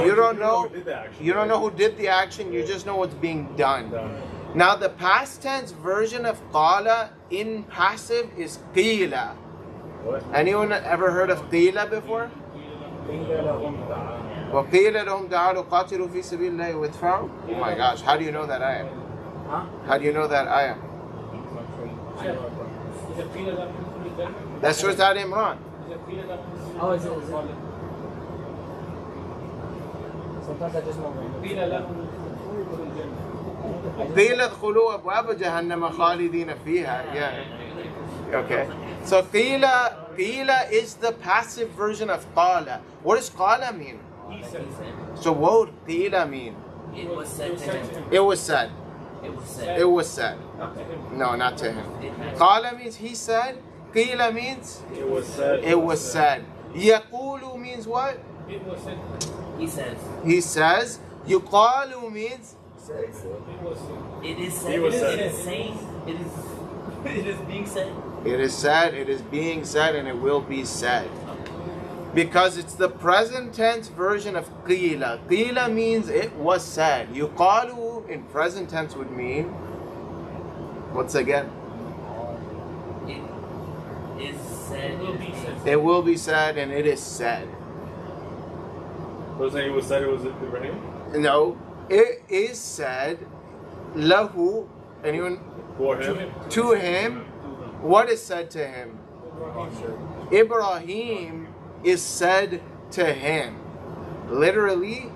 You don't know. who did the action. You don't know who did the action. You just know what's being done. Now, the past tense version of qala in passive is qila. What? Anyone ever heard of qila before? وَقِيلَ لَهُمْ تَعَالُوا قَاتِلُوا فِي سَبِيلِ اللَّهِ وَادْفَعُوا. Oh my gosh, how do you know that ayah? Huh? How do you know that ayah? That's Surah Al Imran. Oh, is it? Sometimes I just know. قِيلَ ادْخُلُوا أَبْوَابَ جَهَنَّمَ خَالِدِينَ فِيهَا. Yeah. Okay. So qila is the passive version of qala. What does qala mean? So what would qila mean? It was said to him. It was said. It was said. It was said. No, not to him. Qala means he said. Qila means It was said. it was said. Yaqulu means what? He says. He says. Yuqalu means It is said. He was said. It is saying. It is. It is being said. it is said, it is being said, and it will be said. Because it's the present tense version of qila. Qila means it was said. Yuqalu in present tense would mean, what's again? is said. It will be said. It will be said, and it is said. So saying it was said it was Ibrahim? No, it is said. Lahu, anyone? For him? To him. What is said to him? Ibrahim is said to him. Literally,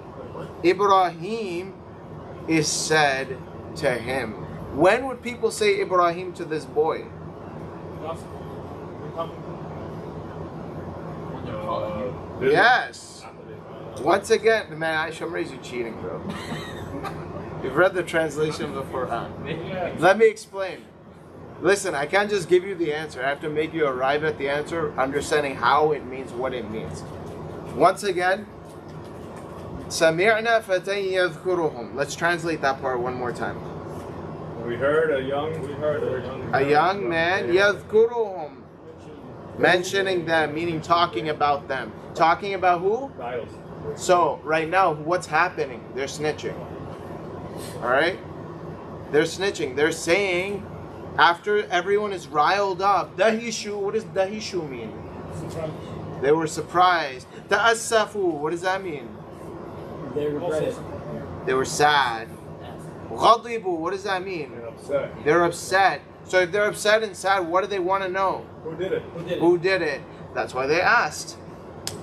Ibrahim is said to him. When would people say Ibrahim to this boy? Yes. Once again, man, Shamra's you cheating, bro. You've read the translation of the Quran. Let me explain. Listen, I can't just give you the answer. I have to make you arrive at the answer, understanding how it means, what it means. Once again, سَمِعْنَا فَتَيْ يَذْكُرُهُمْ. Let's translate that part one more time. We heard a young man, يَذْكُرُهُمْ. Mentioning them, meaning talking about them. Talking about who? Idols. So, right now, what's happening? They're snitching. Alright? They're snitching. They're saying, after everyone is riled up, dahishu, what does dahishu mean? They were surprised. Ta'assafu, what does that mean? They regret it. They were sad. Ghadibu, what does that mean? They're upset. They're upset. So if they're upset and sad, what do they want to know? Who did it? Who did it? That's why they asked.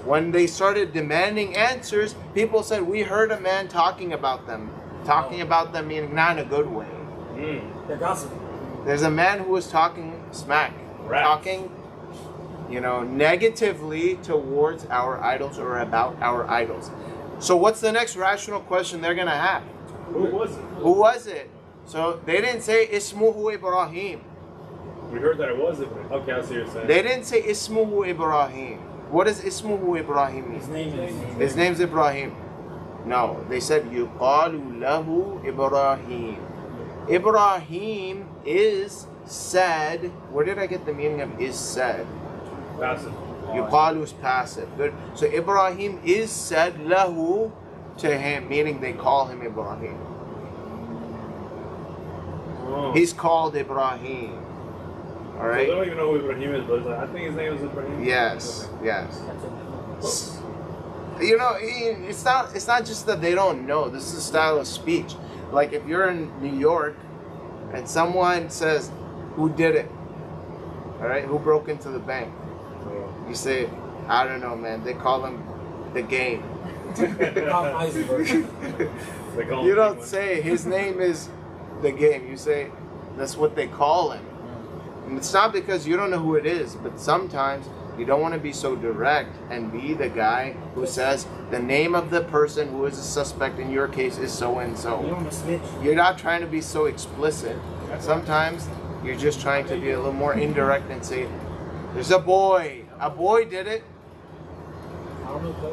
When they started demanding answers, people said, we heard a man talking about them. Talking about them meaning not in a good way. They're gossiping. There's a man who was talking smack. Raps. Talking, negatively towards our idols or about our idols. So what's the next rational question they're going to have? Who was it? Who was it? So they didn't say Ismuhu Ibrahim. We heard that it was Ibrahim. Okay, I see what you're saying. They didn't say Ismuhu Ibrahim. What does Ismuhu Ibrahim His mean? name is. His name's Ibrahim. No, they said Yuqalu lahu Ibrahim. Ibrahim is said. Where did I get the meaning of is said? Passive. Yuqalu is passive. Good. So Ibrahim is said lahu to him, meaning they call him Ibrahim. Oh. He's called Ibrahim. All So right. they don't even know who Ibrahim is, but it's like, I think his name is Ibrahim. Yes. Okay. Yes. It's not just that they don't know. This is a style of speech. Like if you're in New York and someone says, "Who did it?" All right, who broke into the bank? You say, "I don't know, man." They call him the game. You don't say his name is the game. You say that's what they call him. And it's not because you don't know who it is, but sometimes you don't want to be so direct and be the guy who says the name of the person who is a suspect in your case is so and You so. don't want to snitch. You're not trying to be so explicit. Sometimes you're just trying to be a little more indirect and say, there's a boy. A boy did it.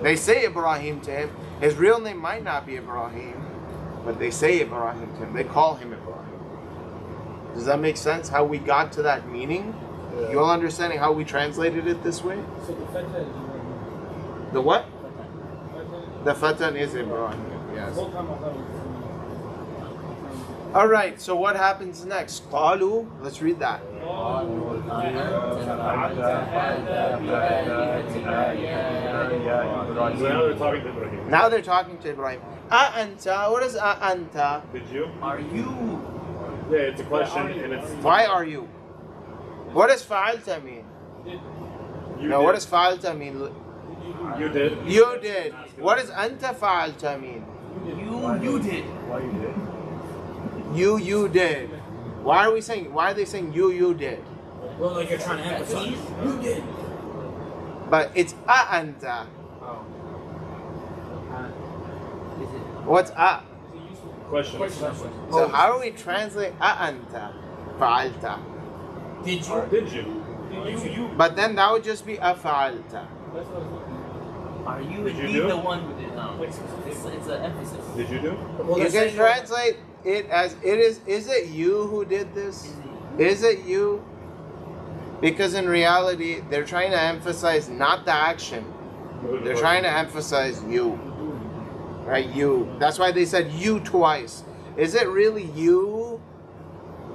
They say Ibrahim to him. His real name might not be Ibrahim, but they say Ibrahim to him. They call him Ibrahim. Does that make sense? How we got to that meaning? Yeah. You all understanding how we translated it this way? So the feta is Ibrahim. The what? Feta. The Fatan is Ibrahim. Yes. Whole time I thought it was All right. So what happens next? Qalu. Let's read that. So now they're talking to Ibrahim. Now they're talking to Ibrahim. A'anta. What is a'anta? Did you? Are you? Yeah, it's a question, and it's. Why are you? What does fa'alta mean? You No, did. what does fa'alta mean? You did. You did. What does anta fa'alta mean? You did. You did. Why are they saying you did? well, like you're trying to emphasize. You did. But it's a'anta. Oh. Is it? What's a? Question. So how do we translate a'anta fa'alta? Did you? Did you? But then that would just be afa'alta. Are you Did you indeed do? the one who did? It's an emphasis. Did you do? Well, You let's can say translate it as it is. Is it you who did this? Is it you? Because in reality, they're trying to emphasize not the action. They're trying to emphasize you. Right? You. That's why they said you twice. Is it really you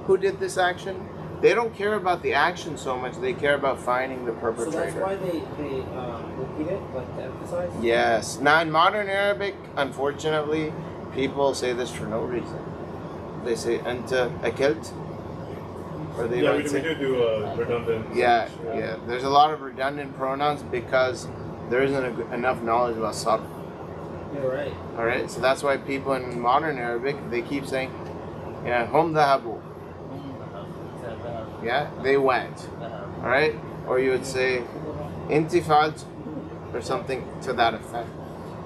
who did this action? They don't care about the action so much. They care about finding the So perpetrator. that's why they repeat it, like to emphasize? Yes. Now in modern Arabic, unfortunately, people say this for no reason. They say anta akelt, or they Yeah, might we say do redundant. yeah. There's a lot of redundant pronouns because there isn't enough knowledge about sarf. You're right. All right, so that's why people in modern Arabic they keep saying, yeah, hum dhahabu. Yeah, they went. All right, or you would say inti fa'alt, or something to that effect.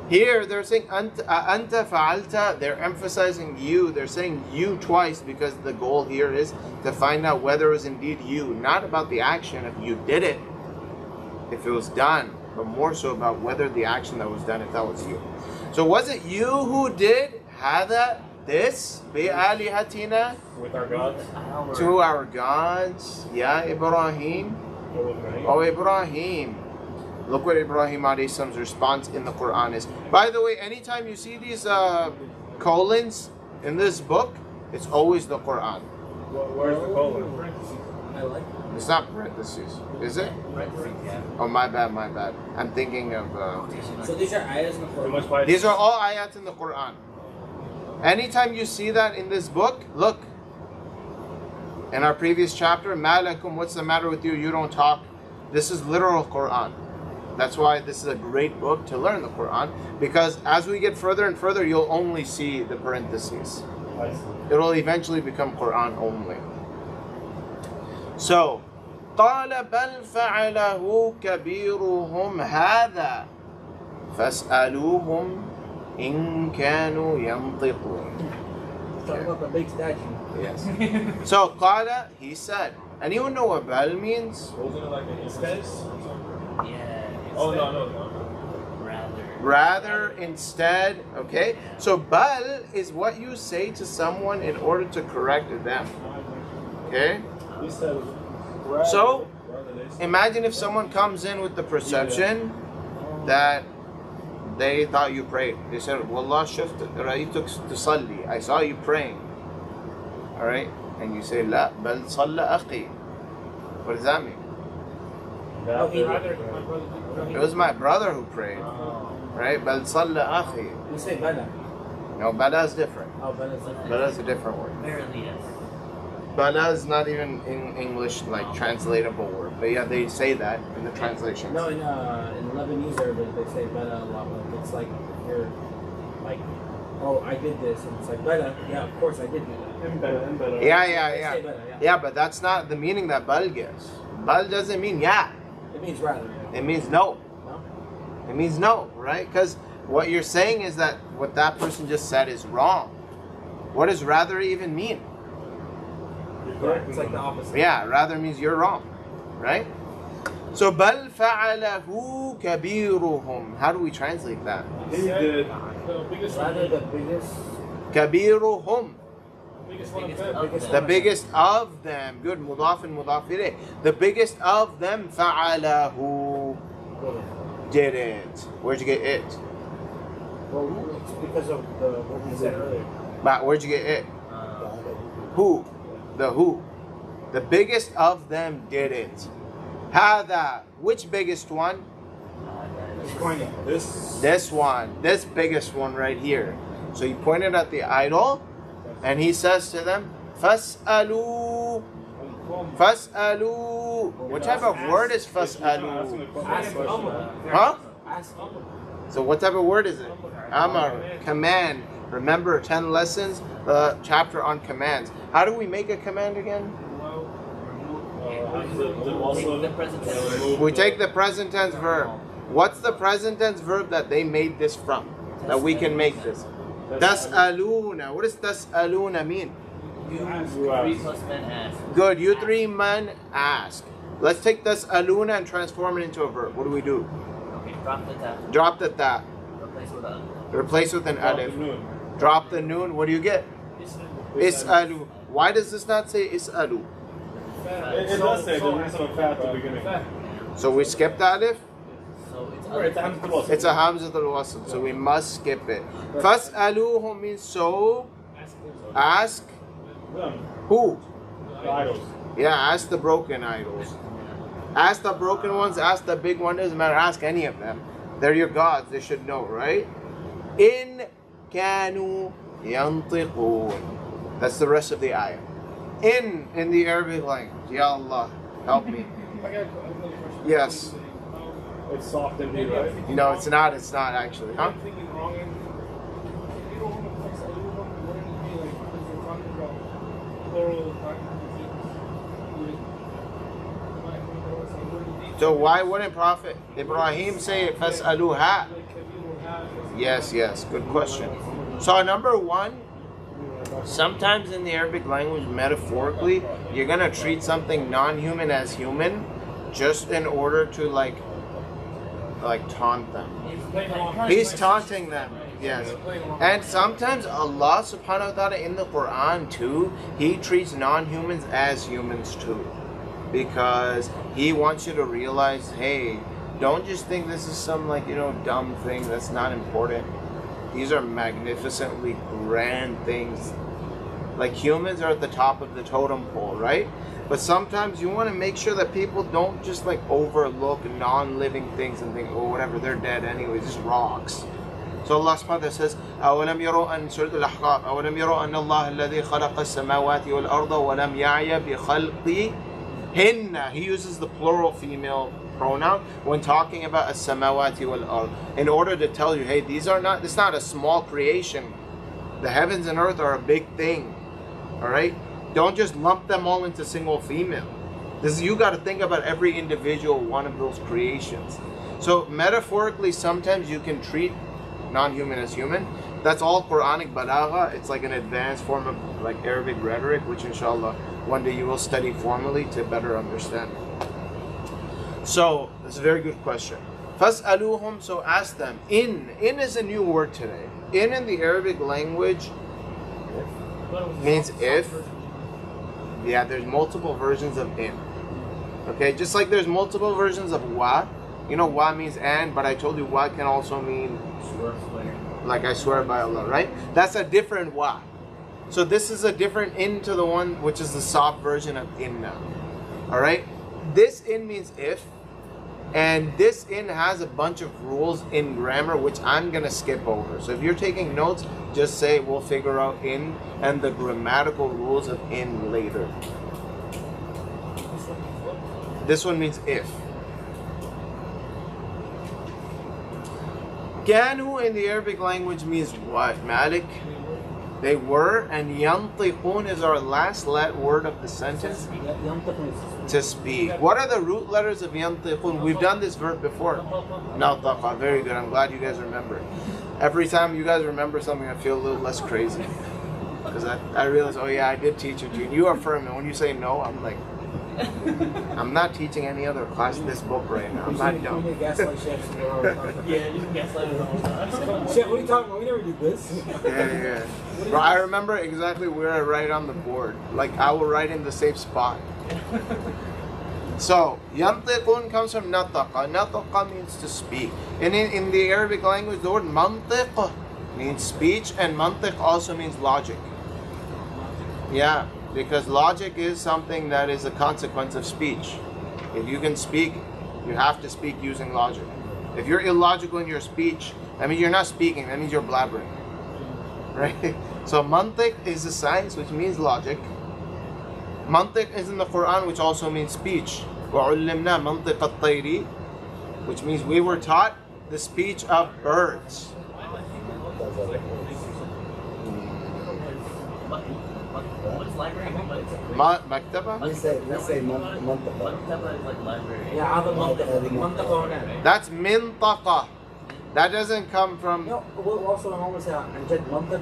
Here they're saying anta fa'alta. They're emphasizing you. They're saying you twice because the goal here is to find out whether it was indeed you, not about the action if you did it, if it was done, but more so about whether the action that was done, if that was you. So was it you who did hada, this, bi'alihatina, With our gods. to our gods? Ya Ibrahim. Oh Ibrahim. Look what Ibrahim alayhi salam's response in the Quran is. By the way, anytime you see these colons in this book, it's always the Quran. Where's the colon? I like It's not parentheses, is it? Oh, my bad. I'm thinking of... So these are ayahs in the Too much Quran. fight. These are all ayats in the Quran. Anytime you see that in this book, look. In our previous chapter, Malakum, what's the matter with you? You don't talk. This is literal Quran. That's why this is a great book to learn the Quran. Because as we get further and further, you'll only see the parentheses. I see. It'll eventually become Quran only. So, قال بل فعله كبيرهم هذا فاسألوهم إن كانوا ينطقون. Talk about the big statue. Yes. So قال, he said. Anyone know what bal means? Wasn't it like an instead? Yeah. Oh, no. Rather, instead. Okay. So bal is what you say to someone in order to correct them. Okay. He said, So, imagine if someone comes in with the perception that they thought you prayed. They said, Wallah shift ra'aytuk tusalli. I saw you praying. Alright? And you say, La, bal salla akhi. What does that mean? It was my brother who prayed. Right? Bal salla akhi. We say bala. No, bala is different. Oh, bala is like Bala is a different word. Apparently, yes. Bala is not even in English like translatable word. But yeah, they say that in the translation. No, in Lebanese Arabic they say bala a lot. Like, it's like if you're like, oh, I did this, and it's like bala. Yeah, of course I did do that. Yeah. They say bala, yeah. Yeah, but that's not the meaning that bal gives. Bal doesn't mean yeah. It means rather. It means no. No? It means no, right? Because what you're saying is that what that person just said is wrong. What does rather even mean? It's like the opposite. Yeah, rather means you're wrong, right? So بل فعله كبيرهم. How do we translate that? He did. Rather the biggest. كبيرهم. Biggest The biggest of them. Good. مضاف مضاف إليه. The biggest of them فعله. Did it. Where'd you get it? Well, it's because of what we said earlier. But where'd you get it? Who? The who? The biggest of them did it. هذا. Which biggest one? This one. This biggest one right here. So he pointed at the idol and he says to them, فَاسْأَلُوا. فَاسْأَلُوا. What type of word is فَاسْأَلُوا? Ask Huh? Ask So what type of word is it? Amar. Command. Remember 10 lessons? Chapter on commands. How do we make a command again? We take the present tense verb. What's the present tense verb that they made this from? That we can make this? Tas'aluna. What does tas'aluna mean? You 3 plus men ask. Good. You 3 men ask. Let's take tas'aluna and transform it into a verb. What do we do? Okay, drop the ta. Drop the ta. Replace with a. Replace with an alif. Drop the noon. What do you get? Is'alu. Why does this not say is'alu? It does say the reason of fat at the beginning. So we skip the alif? So it's It's a hamzatul wasl, so we must skip it. Fas'aluhum means so. Ask Them. who? The idols. Yeah, ask the broken idols. Ask the broken ones, ask the big one, doesn't matter, ask any of them. They're your gods, they should know, right? In kanu yantiqun. That's the rest of the ayah. In the Arabic language. Ya Allah, help me. I got another question. Yes. It's soft and big, right? No, it's not actually. Huh? I'm thinking wrong. And you don't want to fix everyone. What it would be like because you're talking about plural practices. So why wouldn't Prophet Ibrahim say Fas'aluha? Yes, good question. So number one, sometimes in the Arabic language, metaphorically, you're gonna treat something non-human as human, just in order to like taunt them. He's taunting them. Yes. And sometimes Allah subhanahu wa ta'ala in the Quran too, He treats non-humans as humans too. Because He wants you to realize, hey, don't just think this is some dumb thing that's not important. These are magnificently grand things. Like humans are at the top of the totem pole, right? But sometimes you want to make sure that people don't just overlook non-living things and think, oh, whatever, they're dead anyway, just rocks. So Allah subhanahu wa ta'ala says, أَوَلَمْ يَرَوْا أَنَّ سُورَةُ الْأَحْقَافِ أَوَلَمْ يَرَوْا أَنَّ اللَّهَ الَّذِي خَلَقَ السَّمَاوَاتِ وَالْأَرْضَ وَلَمْ يَعْيَ بِخَلْقِهِنَّ. He uses the plural female pronoun when talking about as-samawati wal-ard, in order to tell you, hey, it's not a small creation. The heavens and earth are a big thing. Alright? Don't just lump them all into single female. You got to think about every individual one of those creations. So metaphorically, sometimes you can treat non-human as human. That's all Quranic balagha. It's like an advanced form of Arabic rhetoric, which inshallah one day you will study formally to better understand. So that's a very good question. Fas'aluhum, so ask them. In is a new word today. In the Arabic language means if. Yeah, there's multiple versions of in. Okay, just like there's multiple versions of wa. You know, wa means and, but I told you wa can also mean like I swear by Allah, right? That's a different wa. So this is a different in to the one which is the soft version of inna. Alright? This in means if, and this in has a bunch of rules in grammar which I'm going to skip over. So if you're taking notes, just say we'll figure out in and the grammatical rules of in later. This one means if. Kanu in the Arabic language means what, Malik? They were, and yantiqun is our last word of the sentence. To speak. What are the root letters of yantiqun? We've done this verb before. Nataqa. Very good. I'm glad you guys remember. Every time you guys remember something, I feel a little less crazy. Because I realize, oh yeah, I did teach it to you. You affirm it. When you say no, I'm like, I'm not teaching any other class in this book right now. I'm not dumb. Yeah, Yeah, you can gaslight it all the time. Shit, what are you talking about? We never did this. Yeah. Bro, I remember exactly where I write on the board. Like, I will write in the safe spot. So, yantiqun comes from nataqa. Nataqa means to speak. And in the Arabic language, the word mantiq means speech, and mantiq also means logic. Yeah, because logic is something that is a consequence of speech. If you can speak, you have to speak using logic. If you're illogical in your speech, that means you're not speaking, that means you're blabbering. Right? So mantiq is a science which means logic. Mantiq is in the Quran, which also means speech. وَعُلِّمْنَا مَنْطِقَ الطَّيْرِ, which means we were taught the speech of birds. What's library? Maktaba? We say mantaqa. Maktaba is like library. Yeah, other mantaqa. That's mintaqa. That doesn't come from... No, we'll also almost say anjad mantaqa.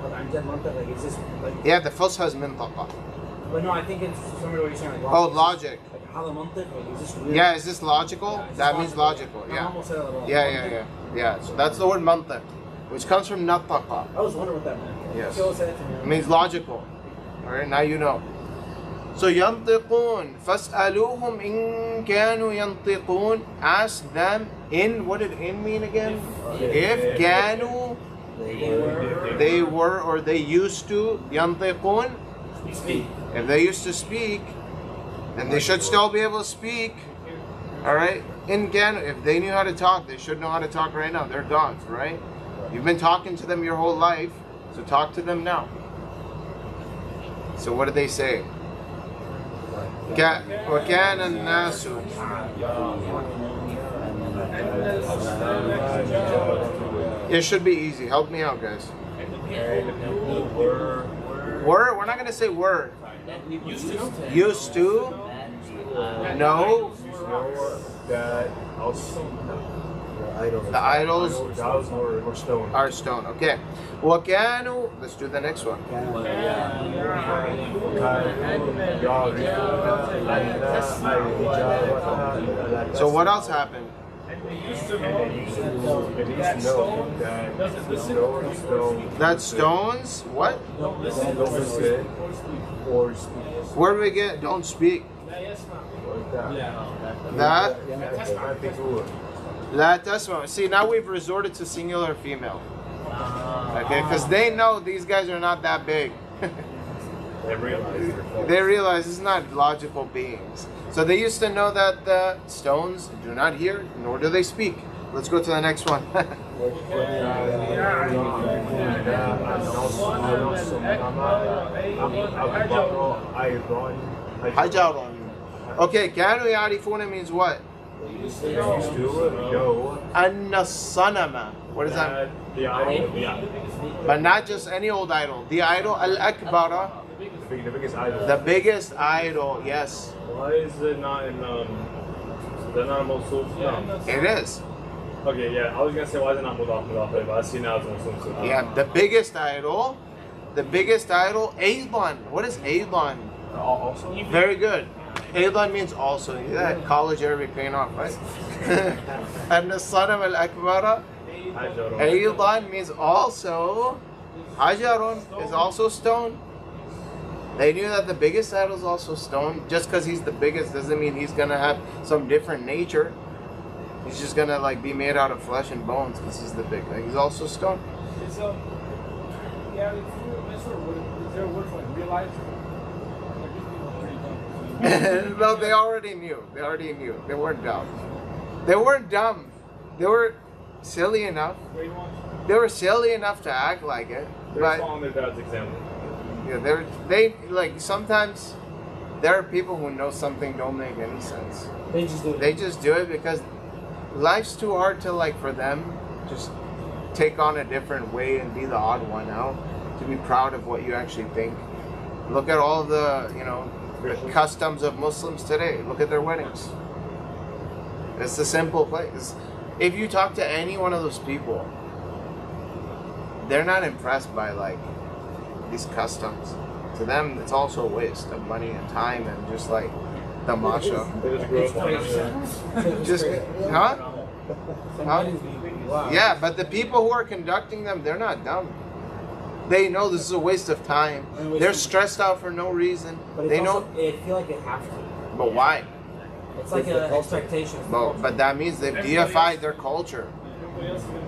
Anjad mantaqa, like it's just like... Yeah, the fusha is mintaqa. But no, I think it's somewhere where you're saying like... Oh, logic. Like hala mantaqa, like is this real? Yeah, is this logical? Yeah, That means logical, I yeah. almost said that at all. Yeah. So that's the word mantiq, which comes from nataqa. I was wondering what that meant. Yes. She always said it to me. It means logical. Alright, now you know. So yantiqun. Fas'aluhum in kanu yantiqun. Ask them in, what did in mean again? If kanu, they were or they used to yantiqun. Speak. If they used to speak, And they should still be able to speak. Alright? In Ghana, if they knew how to talk, they should know how to talk right now. They're gods, right? You've been talking to them your whole life, so talk to them now. So what did they say? وَكَانَ النَّاسُ. It should be easy. Help me out, guys. Were? We're not going to say were. Used to? No. The idols are stone. Okay. وَكَانُوا. Let's do the next one. So what else happened? That stones? What? Where do we get don't speak? That? La tasma. See, now we've resorted to singular female. Okay, because they know these guys are not that big. They realize it's not logical beings. So they used to know that the stones do not hear, nor do they speak. Let's go to the next one. Hajaron. Okay, kanu yarifuna means what? Anna sanama. What is that? The idol. But not just any old idol. The idol al-akbara. The biggest idol. The biggest idol, yes. Why is it not in they're not Mosul? No. It is. Okay, yeah. I was gonna say why is it not Mudaf, but I see now it's Mosul. Yeah, the biggest idol. The biggest idol, Aidon. What is Aidon? Also? Very good. Aidon means also. That college Arabic paying off, right? And the Sanam al-Akbara. Aidon means also. Hajarun is also stone. They knew that the biggest idol is also stone. Just because he's the biggest doesn't mean he's gonna have some different nature. He's just gonna like be made out of flesh and bones because he's the big. Like, he's also stone. Is there a word for like real life? No, they already knew. They already knew. They weren't dumb. They weren't dumb. They were silly enough. They were silly enough to act like it. They're following their dad's example. Yeah, they like sometimes there are people who know something don't make any sense. They just do it. They just do it because life's too hard to like for them just take on a different way and be the odd one out. To be proud of what you actually think. Look at all the the customs of Muslims today. Look at their weddings. It's a simple place. If you talk to any one of those people, they're not impressed by like these customs. To them, it's also a waste of money and time and just like tamasha. Just, huh? Yeah, but the people who are conducting them, they're not dumb. They know this is a waste of time. They're stressed out for no reason. But they also, know. they feel like they have to. But why? It's like an expectation. But that means they've deified their culture.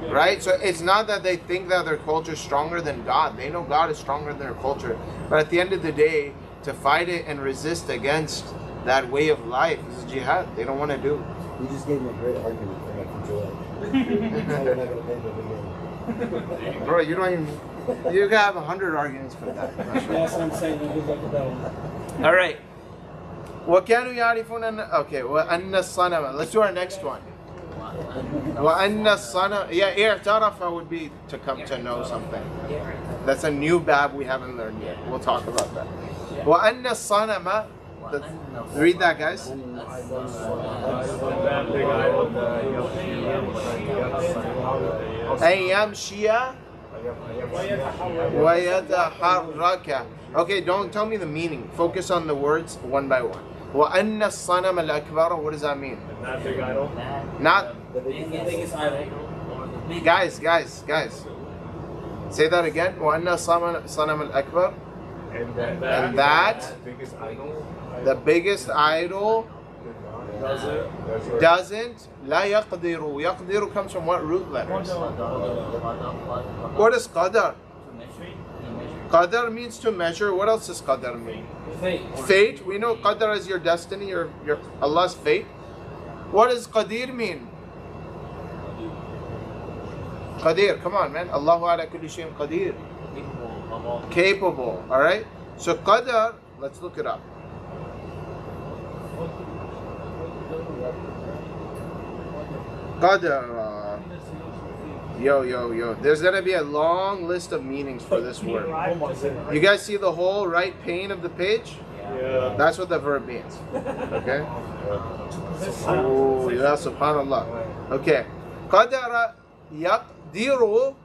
Right? So it's not that they think that their culture is stronger than God. They know God is stronger than their culture. But at the end of the day, to fight it and resist against that way of life is jihad. They don't want to do. You just gave me a great argument for my future life. Now you're not going to pay for the game. Bro, you don't even. You can have 100 arguments for that. That's what I'm saying. You give like a bell. All right. وَكَانُوا يَعْرِفُونَ Okay, وَأَنَّ الصَّنَمَ. Let's do our next one. وَأَنَّ الصَّنَمَ. Yeah, i'tarafa would be to come to know something. That's a new bab we haven't learned yet. We'll talk about that. وَأَنَّ الصَّنَمَ. Read that, guys. أَيَّمْشِيَ وَيَتَحَرَّكَ. Okay, don't tell me the meaning. Focus on the words one by one. وَأَنَّ الصَّنَمَ الْأَكْبَرَ. What does that mean? Not big idol. Not. The biggest idol. Guys. Say that again. وَأَنَّ الصَّنَمَ الْأَكْبَرَ. And that biggest idol. The biggest idol doesn't. لا يقدر. يقدر comes from what root letters? What is qadar? Qadar means to measure. What else does qadar mean? Fate. Fate. We know qadar is your destiny, your Allah's fate. What does qadir mean? Qadir, come on, man. Allahu ala kulli shayin qadir. Capable. All right. So qadar. Let's look it up. Qadar. Yo. There's gonna be a long list of meanings for this word. You guys see the whole right pane of the page? Yeah. That's what the verb means. Okay? Oh, yeah, subhanallah. Okay. Qadara yaqdiru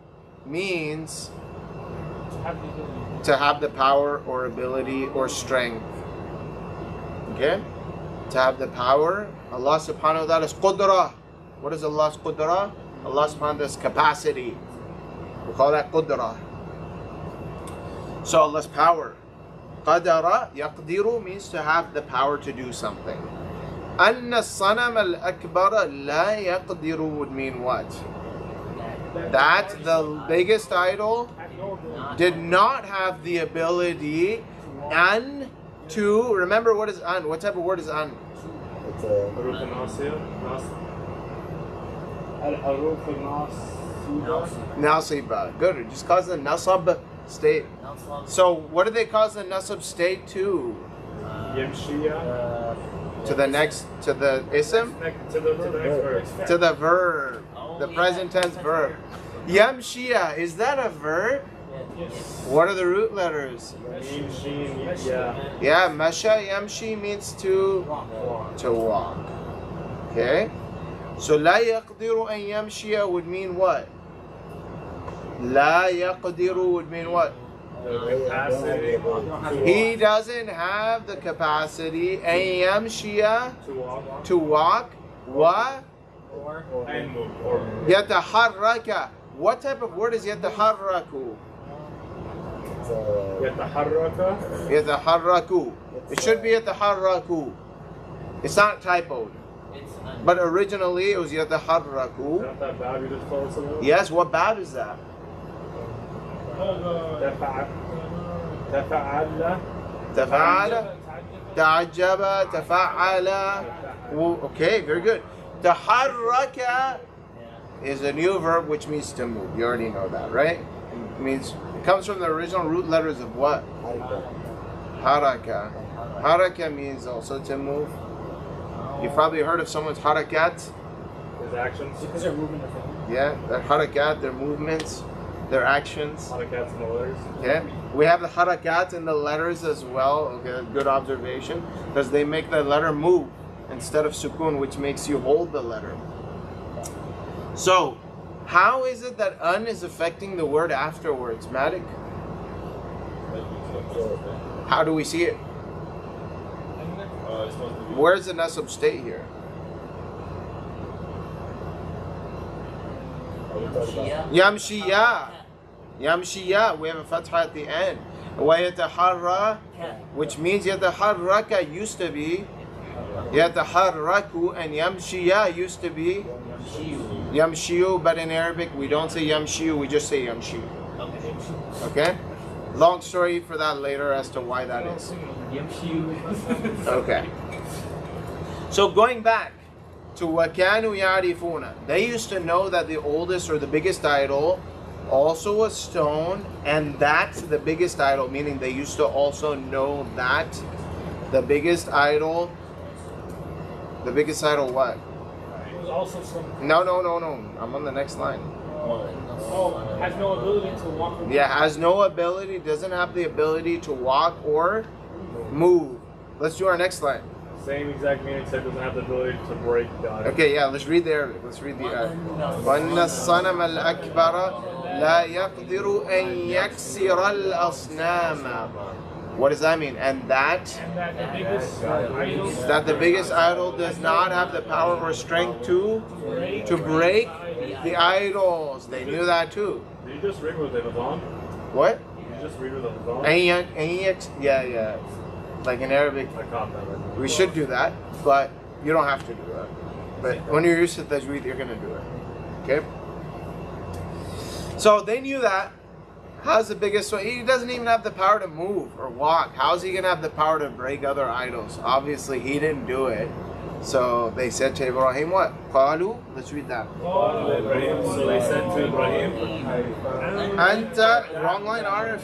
means to have the power or ability or strength. Okay? To have the power. Allah subhanahu wa ta'ala is qudra. What is Allah's qudra? Allah subhanahu wa ta'ala's capacity. We call that qudra. So Allah's power. Qadara yaqdiru means to have the power to do something. Anna sanam al-akbara la yaqdiru would mean what? That the biggest idol did not have the ability and to, remember what is an? What type of word is an? It's Haruf al-Nasir. Al-Haruf al-Nasir. Nasiba. Good. It just causes the nasab state. So what do they cause the nasab state to? Yamshiyah. To the next, to the ism? To the next verb. To the verb. The present tense verb. Yamshia, is that a verb? What are the root letters? Mim, Shin, Ya. Yeah, masha yamshi means to walk. Okay? So la yaqdiru an yamshia would mean what? La yaqdiru would mean what? The capacity He doesn't have the capacity an yamshia to walk. What? and move. Or Yataharraka. What type of word is yataharraku? يتحرك. Yataharraku. It should be yataharraku. It's not typoed. But originally it was yataharraku. Is that bad you just told us about? Yes, what bab is that? تفعل. تفعل. Tafa'ala, ta'ajjaba, tafa'ala. Okay, very good. Taharraka is a new verb which means to move. You already know that, right? It means it comes from the original root letters of what? Haraka. Haraka means also to move. You've probably heard of someone's harakat. His actions. Because they're moving the thing. Yeah, their harakat, their movements, their actions. Harakats and the letters. Okay, we have the harakat in the letters as well. Okay, good observation, because they make the letter move instead of sukun, which makes you hold the letter. So, how is it that un is affecting the word afterwards, Madik? How do we see it? Where's the nasab state here? Yamshiya. Yamshiya. We have a fatha at the end. وَيَتَحَرَّى, which means yataharraka used to be yataharraku, and yamshiya used to be yamshiyu, but in Arabic we don't say yamshiyu, we just say yamshiyu. Okay? Long story for that later as to why that is. Okay. So going back to وَكَانُوا يَعْرِفُونَ, they used to know that the oldest or the biggest idol also was stone, and that's the biggest idol, meaning they used to also know that the biggest idol what? It was also some. No. I'm on the next line. Oh, has no ability to walk. Yeah, has no ability, doesn't have the ability to walk or move. Let's do our next line. Same exact meaning, except doesn't have the ability to break God. Okay, yeah, let's read the Arabic. Let's read the Arabic. وَأَنَّ الصَّنَمَ الْأَكْبَرَ لَا يَقْدِرُ أَن يَكْسِرَ الْأَصْنَامَ. What does that mean? And that the biggest idol does not have the power or strength to break the idols. They knew that too. Did you just read what it was on? What? Did you just read what it was on? Yeah. Like in Arabic, I caught that. we should do that, but you don't have to do that. But when you're used to tajweed, you're going to do it. Okay? So they knew that. How's the biggest one? He doesn't even have the power to move or walk. How's he gonna have the power to break other idols? Obviously, he didn't do it. So they said to Ibrahim, what? قالوا, let's read that. So they said to Ibrahim, Anta, wrong line, Arif.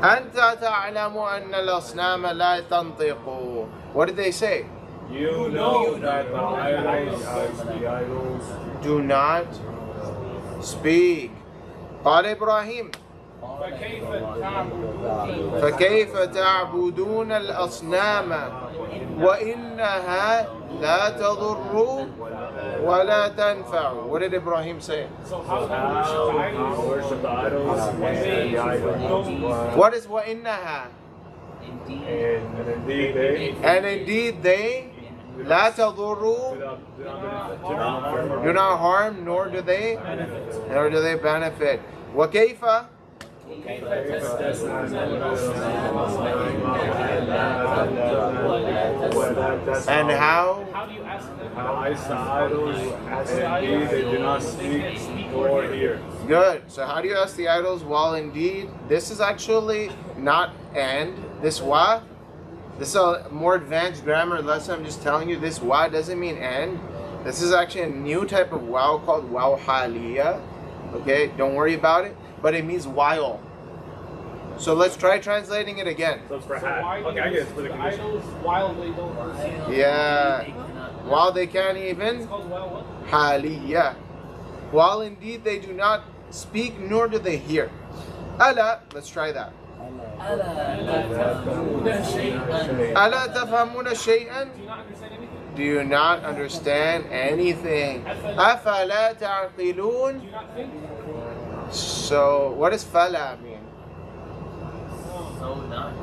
أنت تعلم أن الأصنام لا تنطق. What did they say? you know that the idols Do not speak. قال إبراهيم فكيف تعبدون الأصنام وإنها لا تضر ولا تنفع. What did Ibrahim say? So how do we worship the idols when the idols What is وإنها? And indeed they لا تضر, do not harm, nor do they benefit. وكيف and how do you ask them? How is the idols and they do not speak or hear? Good. So how do you ask the idols? Well, indeed, this is actually not and. This wa. This is a more advanced grammar lesson. I'm just telling you this wa doesn't mean and. This is actually a new type of wow called wow haliya. Okay, don't worry about it. But it means while. So let's try translating it again. So it's for okay, I guess for the idols while they don't listen. Yeah. While they can't even. It's called while what? Haliya. While indeed they do not speak nor do they hear. Ala. Let's try that. Ala tafhamuna shay'an. Do you not understand anything? Do you not understand anything? Afala ta'qilun. Do you not think? So, what does fala mean? So not.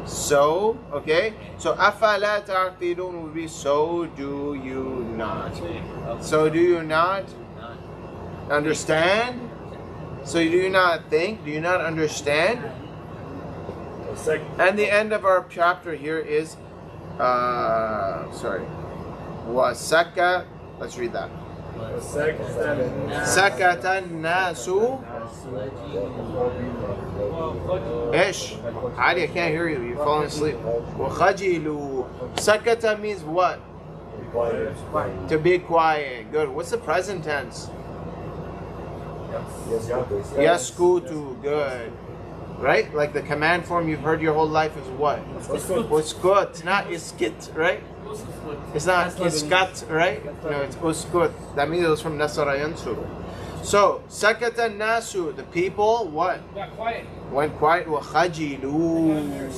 So, okay. So, afala ta'qilun would be so do you not. So, do you not understand? So, do you not think? Do you not understand? And the end of our chapter here is, wasaka. Let's read that. Sakata nasu. Ish. Ali, I can't hear you. You're falling asleep. Wakhajilu. Sakata means what? To be quiet. Good. What's the present tense? Yaskutu. Good. Right? Like the command form you've heard your whole life is what? Uskut. Not iskit, right? It's not iskat, right? No, it's uskut. That means it was from Nasara Yansuru. So, sakata nasu, the people, what? Got quiet. Went quiet. Wa khajilu.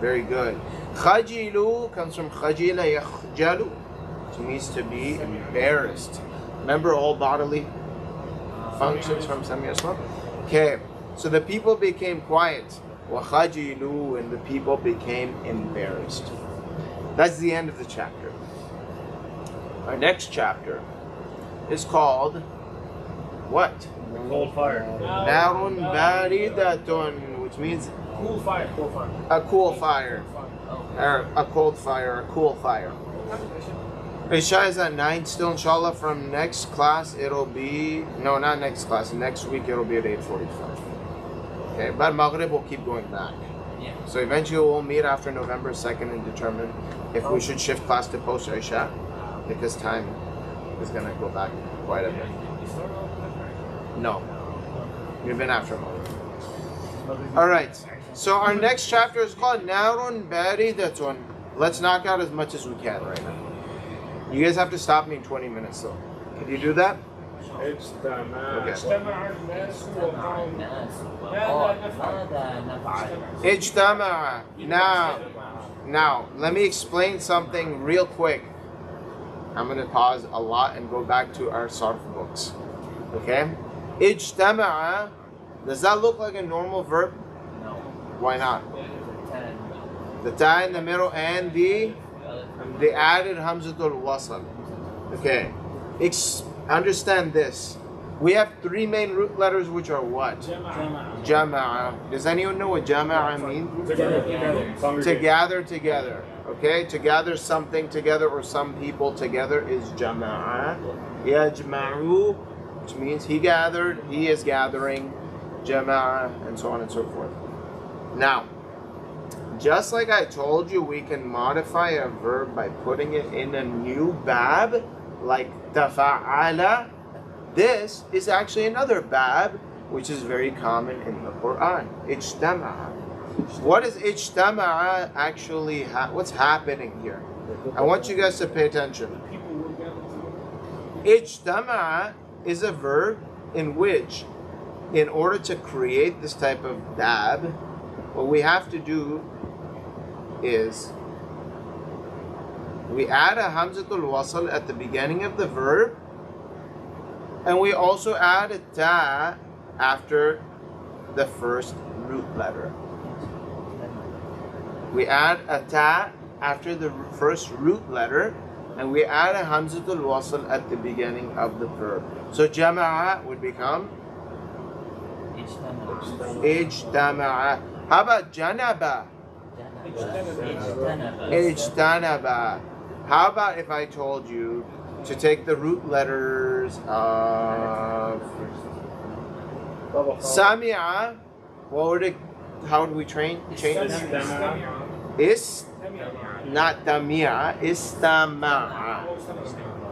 Very good. Khajilu comes from khajila yakhjalu, which means to be embarrassed. Remember all bodily functions from Samir Islam? Okay. So the people became quiet. وَخَجِلُوا, and the people became embarrassed. That's the end of the chapter. Our next chapter is called what? The cold fire. نَارٌ بَارِدَةٌ, which means Cool fire. Cool fire. a cool fire. Or a cold fire, a cool fire. Isha is at 9 still, inshallah. From next class it'll be, no, not next class, next week it'll be at 8:45. Okay, but Maghrib will keep going back. Yeah. So eventually we'll meet after November 2nd and determine if we should shift class to post Isha, because time is going to go back quite a bit. No. We've been after Maghrib. Alright, so our next chapter is called Narun Baridatun. Let's knock out as much as we can right now. You guys have to stop me in 20 minutes though. Can you do that? Okay. اجتمع الناس وقالوا ماذا نفعل؟ Ijtama'a. Now, let me explain something real quick. I'm going to pause a lot and go back to our sarf books. Okay? Ijtama'a. Does that look like a normal verb? No. Why not? The ta in the middle and the added hamzatul wasl. Okay. Understand this. We have three main root letters, which are what? Jama'a. Does anyone know what jama'a means? To gather together. Okay? To gather something together or some people together is jama'a. Yajma'u. which means he gathered, he is gathering, jama'a, and so on and so forth. Now, just like I told you, we can modify a verb by putting it in a new bab, like tafa'ala. This is actually another bab, which is very common in the Quran. Ijtama'a. What is ijtama'a actually, what's happening here? I want you guys to pay attention. Ijtama'a is a verb in which, in order to create this type of bab, what we have to do is we add a hamzatul wasl at the beginning of the verb, and we also add a ta after the first root letter. We add a ta after the first root letter, and we add a hamzatul wasl at the beginning of the verb. So jama'a would become ijtama'a. How about janaba? Ijtanaba. How about if I told you to take the root letters of Sami'a? What would it? How would we change it? Is not Tami'a. Istama'a.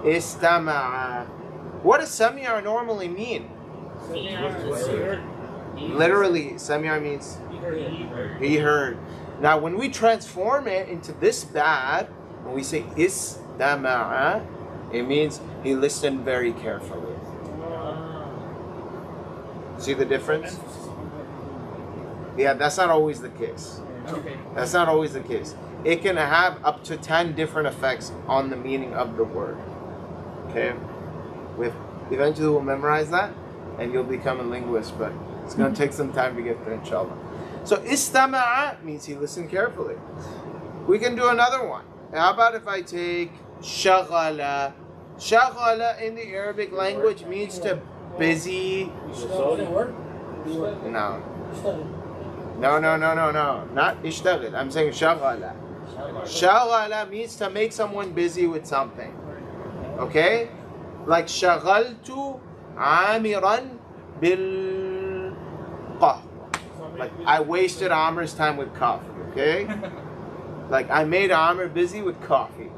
Istama'a. What does Sami'a normally mean? Literally, Sami'a means he heard. Now, when we transform it into this bab, when we say istama'a, it means he listened very carefully. See the difference? Yeah, that's not always the case. That's not always the case. It can have up to 10 different effects on the meaning of the word. Okay? Eventually we'll memorize that and you'll become a linguist, but it's going to take some time to get there, inshallah. So istama'a means he listened carefully. We can do another one. How about if I take shaghala? Shaghala in the Arabic language means to busy. No. No. Not ishtaghl. I'm saying shaghala. Shaghala means to make someone busy with something. Okay? Like shaghaltu amiran bil qahwa. Like I wasted Amir's time with coffee. Okay? Like I made Amir busy with coffee.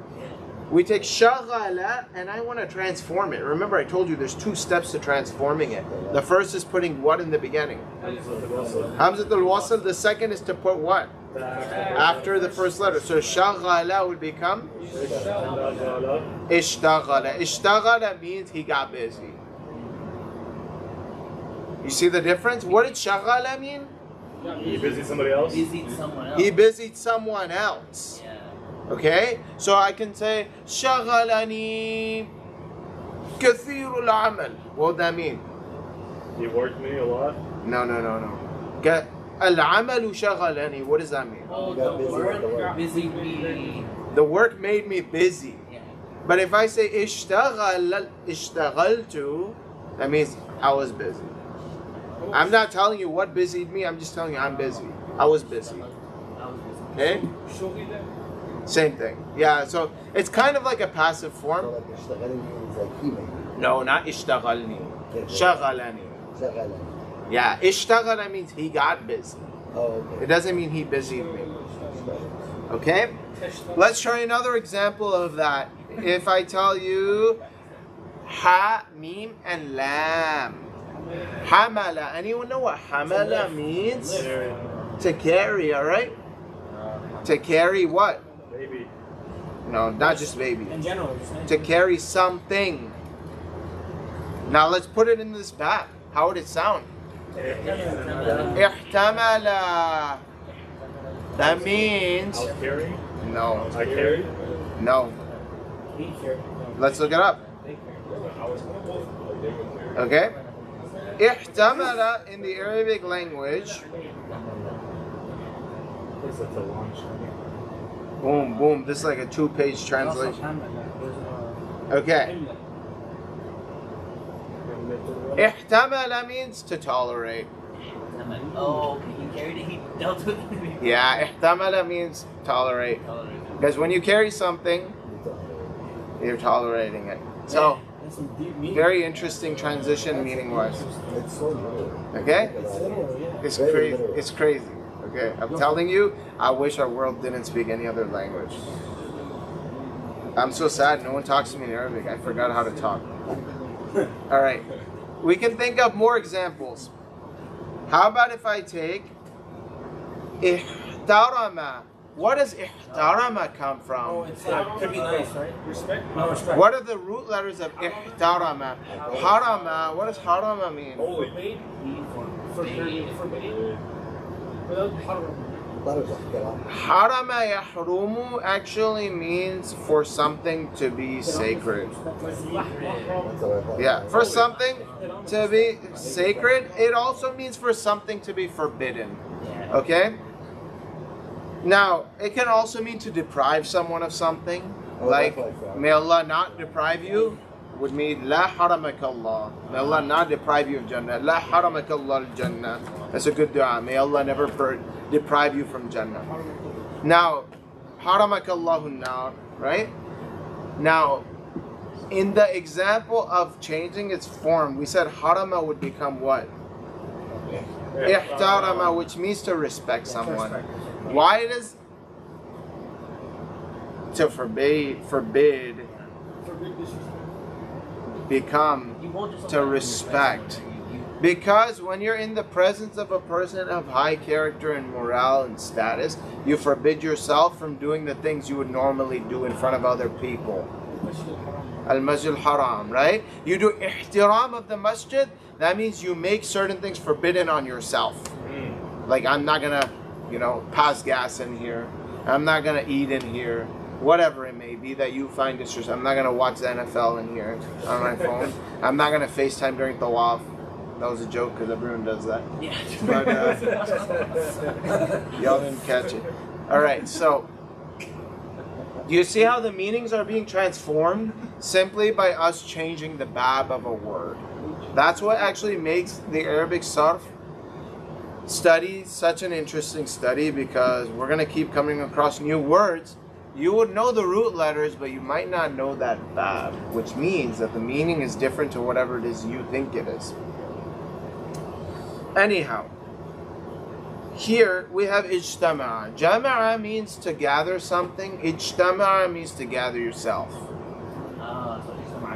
We take shaghala and I want to transform it. Remember I told you there's 2 steps to transforming it. The first is putting what in the beginning? Hamzatul wasl. The second is to put what? After the first letter. So shaghala would become ishtaghala. Ishtaghala means he got busy. You see the difference? What did shaghala mean? He busied somebody else? He busied someone else. Yeah. Okay? So I can say شغلني كثير العمل. What would that mean? He worked me a lot? No. العمل شغلني. What does that mean? Oh, the work busy me. The work made me busy. Yeah. But if I say اشتغلت, that means I was busy. I'm not telling you what busied me, I'm just telling you I'm busy. I was busy. Okay? Same thing. Yeah, so it's kind of like a passive form. So like ishtaghali means like he made. No, not ishtagalni. Shagalani. Shaghala. Yeah, ishtaghala means he got busy. Oh, okay. It doesn't mean he busied me. Okay? Let's try another example of that. If I tell you ha, mim, and lam. Hamala. Anyone know what hamala means? To carry, alright? To carry what? Baby. No, not just baby. In general, To carry something. Now let's put it in this bag. How would it sound? Ihtamala. That means I was carrying? no. I carried? No. Let's look it up. Okay? Ihtamala in the Arabic language. It's a long shot. Boom, boom. This is like a 2-page translation. Okay. Ihtamala means to tolerate. Oh, okay. He carried it. He dealt with it. Yeah, ihtamala means tolerate. Because when you carry something, you're tolerating it. So, That's some deep meaning. Very interesting transition meaning-wise. It's so literal. Okay? It's literal, yeah. It's Very crazy. literal. It's crazy. Okay? I'm telling you, I wish our world didn't speak any other language. I'm so sad. No one talks to me in Arabic. I forgot how to talk. All right. We can think of more examples. How about if I take ihtarama? What does ihtarama come Oh, from? it's like, could be nice, right? Respect. No respect. What are the root letters of ihtarama? Harama. What does harama mean? Forbade? Forbidden. Without haram. Harama yahrumu actually means for something to be sacred. Yeah, for something to be sacred. It also means for something to be forbidden. Okay? Now, it can also mean to deprive someone of something. Like, may Allah not deprive you, would mean La haramak Allah. May Allah not deprive you of Jannah. La haramak Allah al-Jannah. That's a good dua. May Allah never deprive you from Jannah. Now, haramak Allahu nar, right? Now, in the example of changing its form, we said harama would become what? Ihtarama, which means to respect someone. Why does to forbid become to respect? Because when you're in the presence of a person of high character and morale and status, you forbid yourself from doing the things you would normally do in front of other people. Al-Masjid al-Haram, right? You do ihtiram of the masjid, that means you make certain things forbidden on yourself. Like, I'm not gonna, pass gas in here. I'm not gonna eat in here. Whatever it may be that you find disrespectful. I'm not gonna watch the NFL in here on my phone. I'm not gonna FaceTime during tawaf. That was a joke because everyone does that. Yeah. But y'all didn't catch it. All right, so do you see how the meanings are being transformed simply by us changing the bab of a word? That's what actually makes the Arabic sarf study such an interesting study, because we're going to keep coming across new words. You would know the root letters, but you might not know that bab, which means that the meaning is different to whatever it is you think it is. Anyhow, here we have ijtama'a. Jama'a means to gather something. Ijtama'a means to gather yourself.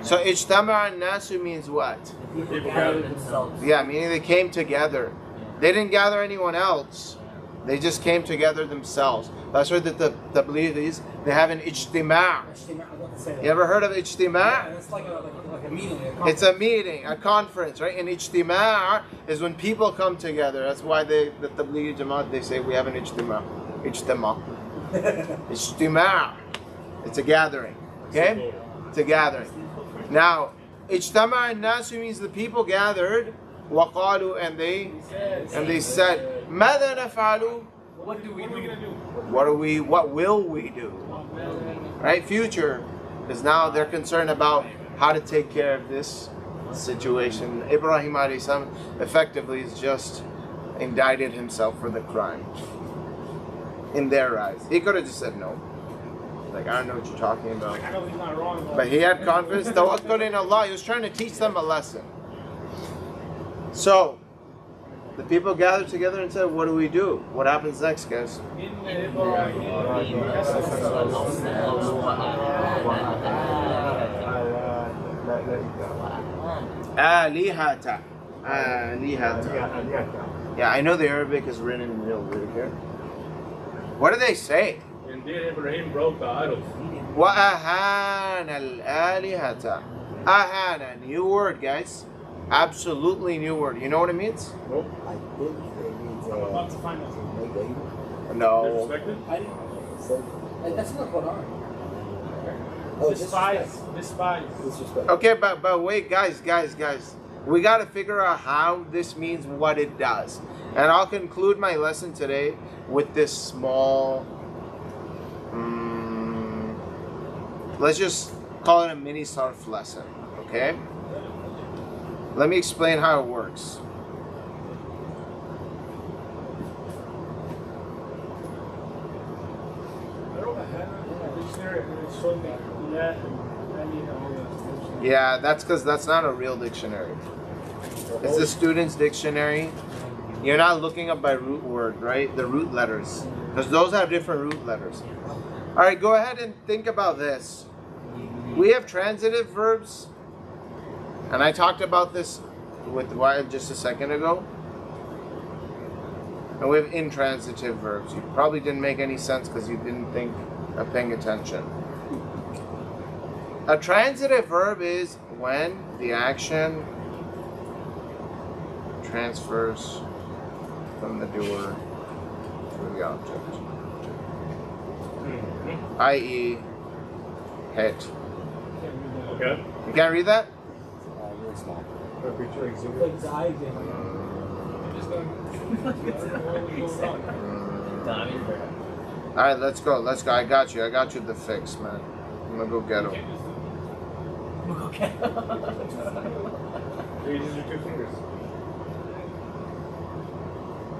So ijtama'a nasu means what? People gather themselves. Yeah, meaning they came together. They didn't gather anyone else. They just came together themselves. That's why the Tabligis, they have an ijtima'. You ever heard of ijtima'? Yeah, it's like a meeting. It's a meeting, a conference, right? And ijtima' is when people come together. That's why the Tablighi Jamaat, they say we have an ijtima'. Ijtima'. Ijtima'. It's a gathering. Okay? It's a gathering. Now, ijtama' an-nasu means the people gathered. وَقَالُوا, and they said, مَاذَا نَفْعَلُ? What do we do? What will we do? Right? Future. Because now they're concerned about how to take care of this situation. Ibrahim alayhi salam effectively has just indicted himself for the crime. In their eyes. He could have just said no. Like, I don't know what you're talking about. I know he's not wrong. But he had confidence. Tawakkul in Allah. He was trying to teach them a lesson. So, the people gathered together and said, what do we do? What happens next, guys? Alihata. Yeah, I know the Arabic is written in real weird here. What do they say? Indeed, Ibrahim broke the idols. وَأَهَانَ الْآلِهَةَ. Ahana, new word, guys. Absolutely new word. You know what it means? Nope. I think it means I'm about to find out. No. Disrespected? That's in the Quran. Despise. Disrespect. Okay, but wait, guys. We got to figure out how this means what it does. And I'll conclude my lesson today with this small, let's just call it a mini sarf lesson, okay? Let me explain how it works. I wrote a dictionary and it showed me that and all that. Yeah, that's because that's not a real dictionary. It's the student's dictionary. You're not looking up by root word, right? The root letters. Because those have different root letters. Alright, go ahead and think about this. We have transitive verbs. And I talked about this with Wyatt just a second ago. And we have intransitive verbs. You probably didn't make any sense because you didn't think of paying attention. A transitive verb is when the action transfers from the doer to the object. I.e., hit. Okay. You can't read that? Really small. Like diving. Alright, let's go. Let's go. I got you. I got you the fix, man. I'm gonna go get him. Okay. You use your 2 fingers.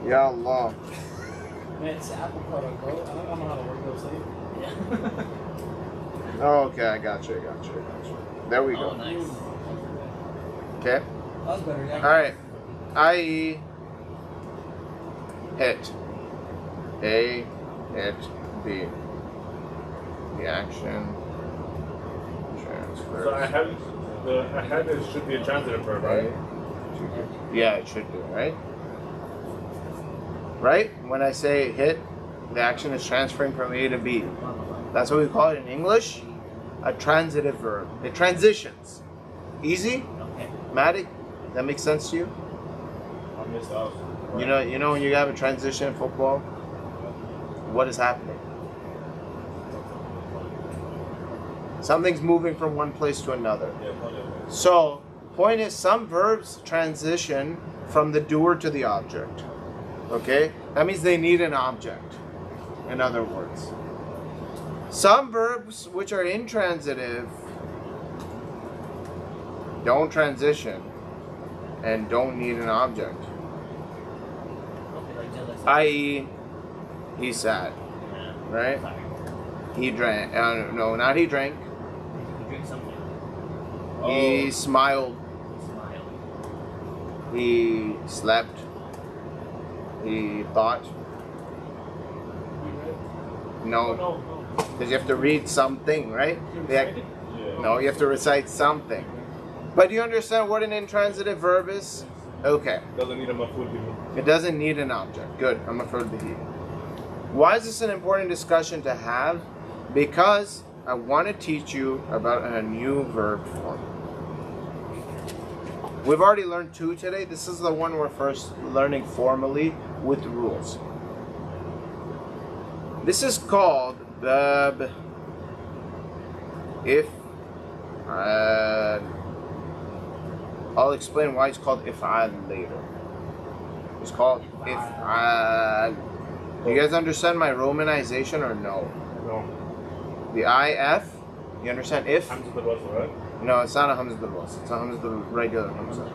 Ya Allah. Man, it's Apple product, bro. I don't know how to work those things. Yeah. Oh, okay. I got you. I got you. I got you. There we Oh, go. nice. Okay. That was better, yeah. Alright. I.e. hit. A. Hit. B. The action transfers. So I had this should be a transitive verb, right? Yeah, it should be, right? Right? When I say hit, the action is transferring from A to B. That's what we call it in English. A transitive verb. It transitions. Easy? Okay. Maddie? That makes sense to you? I missed out. You know when you have a transition in football? What is happening? Something's moving from one place to another. Yeah, point it. So, point is, some verbs transition from the doer to the object. Okay? That means they need an object, in other words. Some verbs which are intransitive don't transition and don't need an object. Okay, like jealous. I.e., he sat, Yeah. right? Sorry. He drank. No, not he drank. You drink something. He smiled. Smile. He slept. He thought. No, No. because you have to read something, right? Yeah. No, you have to recite something. But do you understand what an intransitive verb is? Okay. Doesn't need a maf'ul bihi. It doesn't need an object. Good. I'm afraid to hear. Why is this an important discussion to have? Because I want to teach you about a new verb form. We've already learned 2 today. This is the one we're first learning formally with rules. This is called bab if. I'll explain why it's called if'al later. It's called if'al. Do you guys understand my romanization or no? No. The IF, you understand if? Hamza bil wasl, right? No, it's not a Hamza bil wasl. It's a Hamza bil regular Hamza.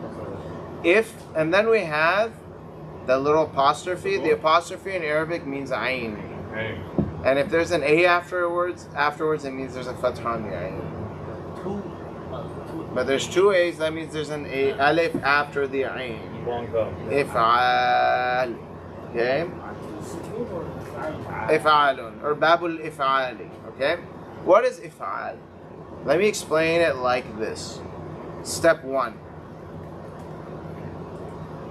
If, and then we have the little apostrophe. The apostrophe in Arabic means ayn. Hey. And if there's an A afterwards it means there's a fatha on the ayn. Two. But there's 2 A's, that means there's an A alif after the ayn. Long time. If'al. Okay? If'alun, or babul if'ali. Okay? What is if'al? Let me explain it like this. Step 1.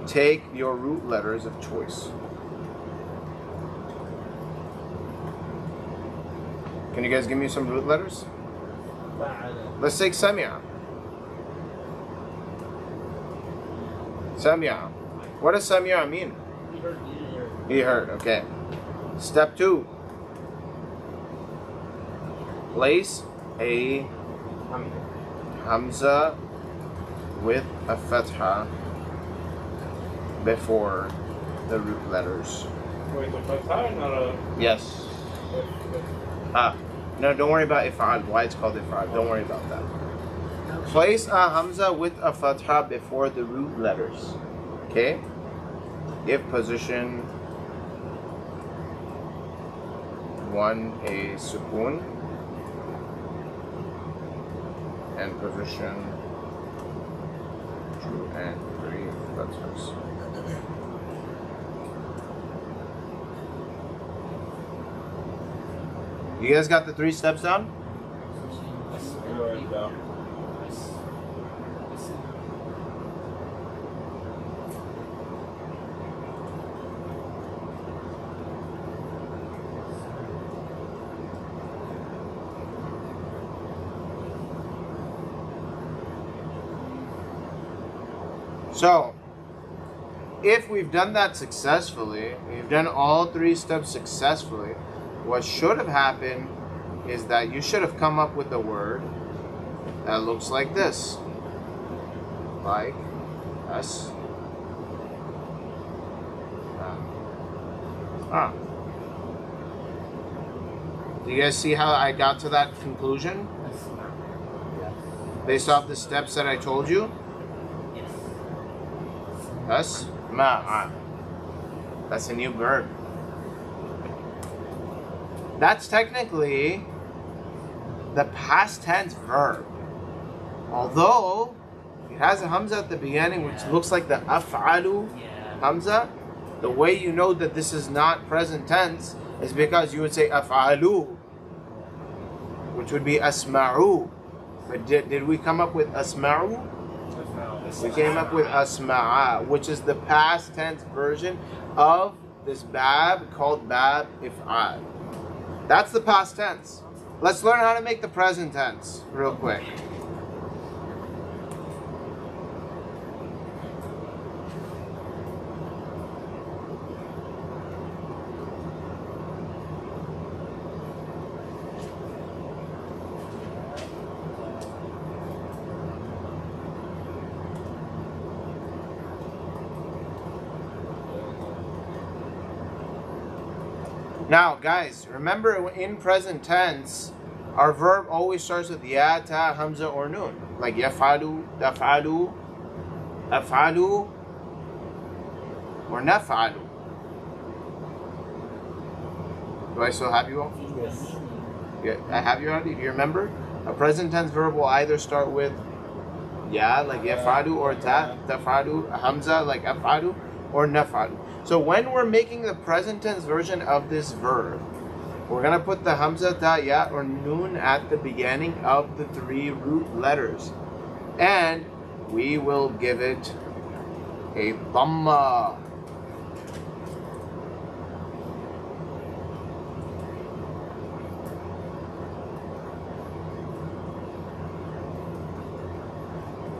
Take your root letters of choice. Can you guys give me some root letters? Let's take Samia. Samia. What does Samia mean? He heard, okay. Step 2. Place a Hamza with a fatha before the root letters. Wait, the fatha, not a. Yes. No, don't worry about if'al. Why it's called if'al. Don't worry about that. Place a Hamza with a fatha before the root letters. Okay? Give position 1 a sukoon and position 2 and 3 letters. You guys got the 3 steps down? So, if we've done that successfully, we've done all 3 steps successfully, what should have happened is that you should have come up with a word that looks like this. Like us. Do you guys see how I got to that conclusion? Based off the steps that I told you? Us? Ma'a. That's a new verb. That's technically the past tense verb. Although it has a hamza at the beginning, which looks like the af'alu hamza. The way you know that this is not present tense is because you would say af'alu, which would be asma'u. But did we come up with asma'u? We came up with asma'a, which is the past tense version of this bab called bab if'al. That's the past tense. Let's learn how to make the present tense real quick. Now, guys, remember in present tense, our verb always starts with ya, ta, hamza, or nun. Like yafalu, tafalu, afalu, or nafalu. Do I still have you all? Yes. Yeah, I have you already. Do you remember? A present tense verb will either start with ya, like yafalu, or ta, tafalu, hamza, like afalu, or nafalu. So when we're making the present tense version of this verb, we're going to put the hamza, ta, ya, or nun at the beginning of the 3 root letters. And we will give it a dhamma.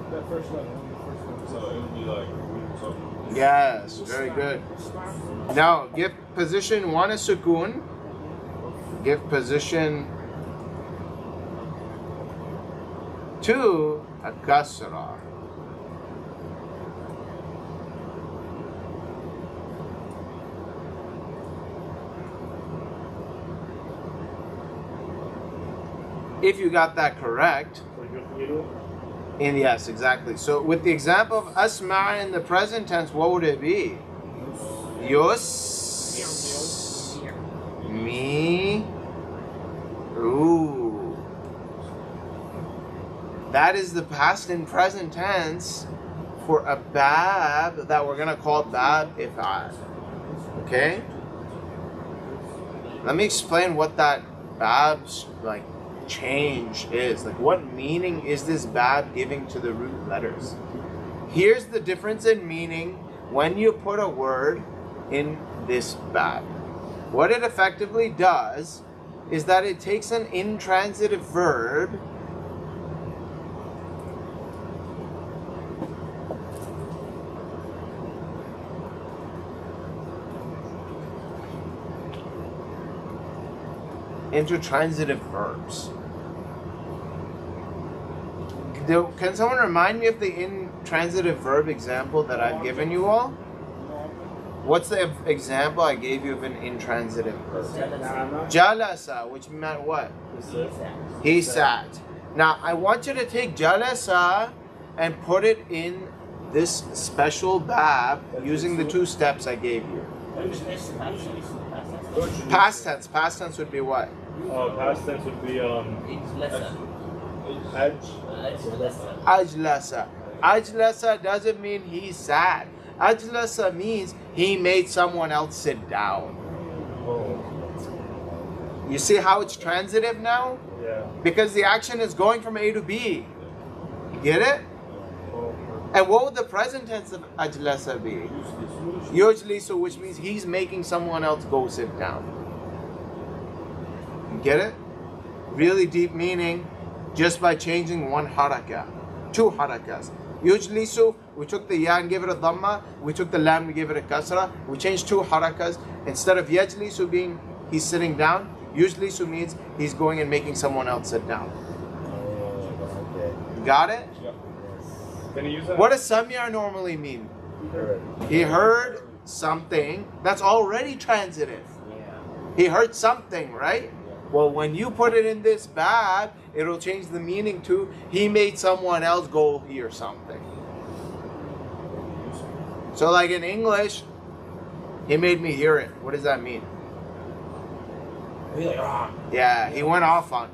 That first letter. So it would be like something. Yes, very good. Now, give position 1 a sukoon. Give position 2 a kasra. If you got that correct, and yes, exactly. So with the example of asma in the present tense, what would it be? Yus, me, ooh. That is the past and present tense for a bab that we're gonna call bab if'al. Okay? Let me explain what that bab's like change is. Like, what meaning is this bab giving to the root letters? Here's the difference in meaning when you put a word in this bab. What it effectively does is that it takes an intransitive verb into transitive verbs. Can someone remind me of the intransitive verb example that I've given you all? What's the example I gave you of an intransitive verb? Jalasa, which meant what? He sat. Now, I want you to take jalasa and put it in this special bab using the 2 steps I gave you. Past tense. Past tense would be what? Past tense would be Ajlasa. Ajlasa doesn't mean he sat. Ajlasa means he made someone else sit down. You see how it's transitive now? Yeah. Because the action is going from A to B. Get it? And what would the present tense of ajlasa be? Yujlisu, which means he's making someone else go sit down. Get it? Really deep meaning just by changing one haraka. Two harakas. Yujlisu, we took the ya and gave it a dhamma. We took the lam and gave it a kasra. We changed two harakas. Instead of yajlisu being he's sitting down, yujlisu means he's going and making someone else sit down. Got it? Can you use that? What does samya normally mean? He heard something that's already transitive. He heard something, right? Well, when you put it in this bab, it'll change the meaning to he made someone else go hear something. So like in English, he made me hear it. What does that mean? Yeah, he went off on.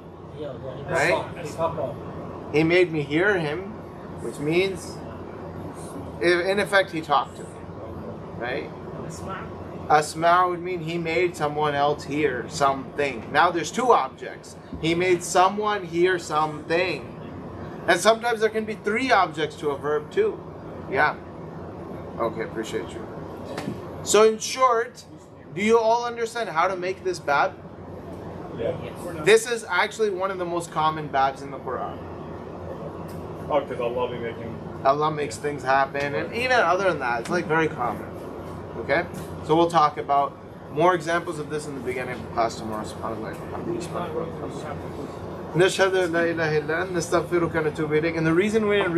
Right? He made me hear him, which means, in effect, he talked to me. Right? Asma would mean he made someone else hear something. Now there's two objects. He made someone hear something. And sometimes there can be three objects to a verb too. Yeah. Okay, appreciate you. So in short, do you all understand how to make this bab? Yeah. This is actually one of the most common babs in the Quran. Oh, because Allah be making. Allah makes things happen, and even other than that, it's like very common. Okay? So we'll talk about more examples of this in the beginning of the class tomorrow. SubhanAllah. Nashhadu an la ilaha illa anta nastaghfiruka wa natubu ilayk. And the reason we didn't read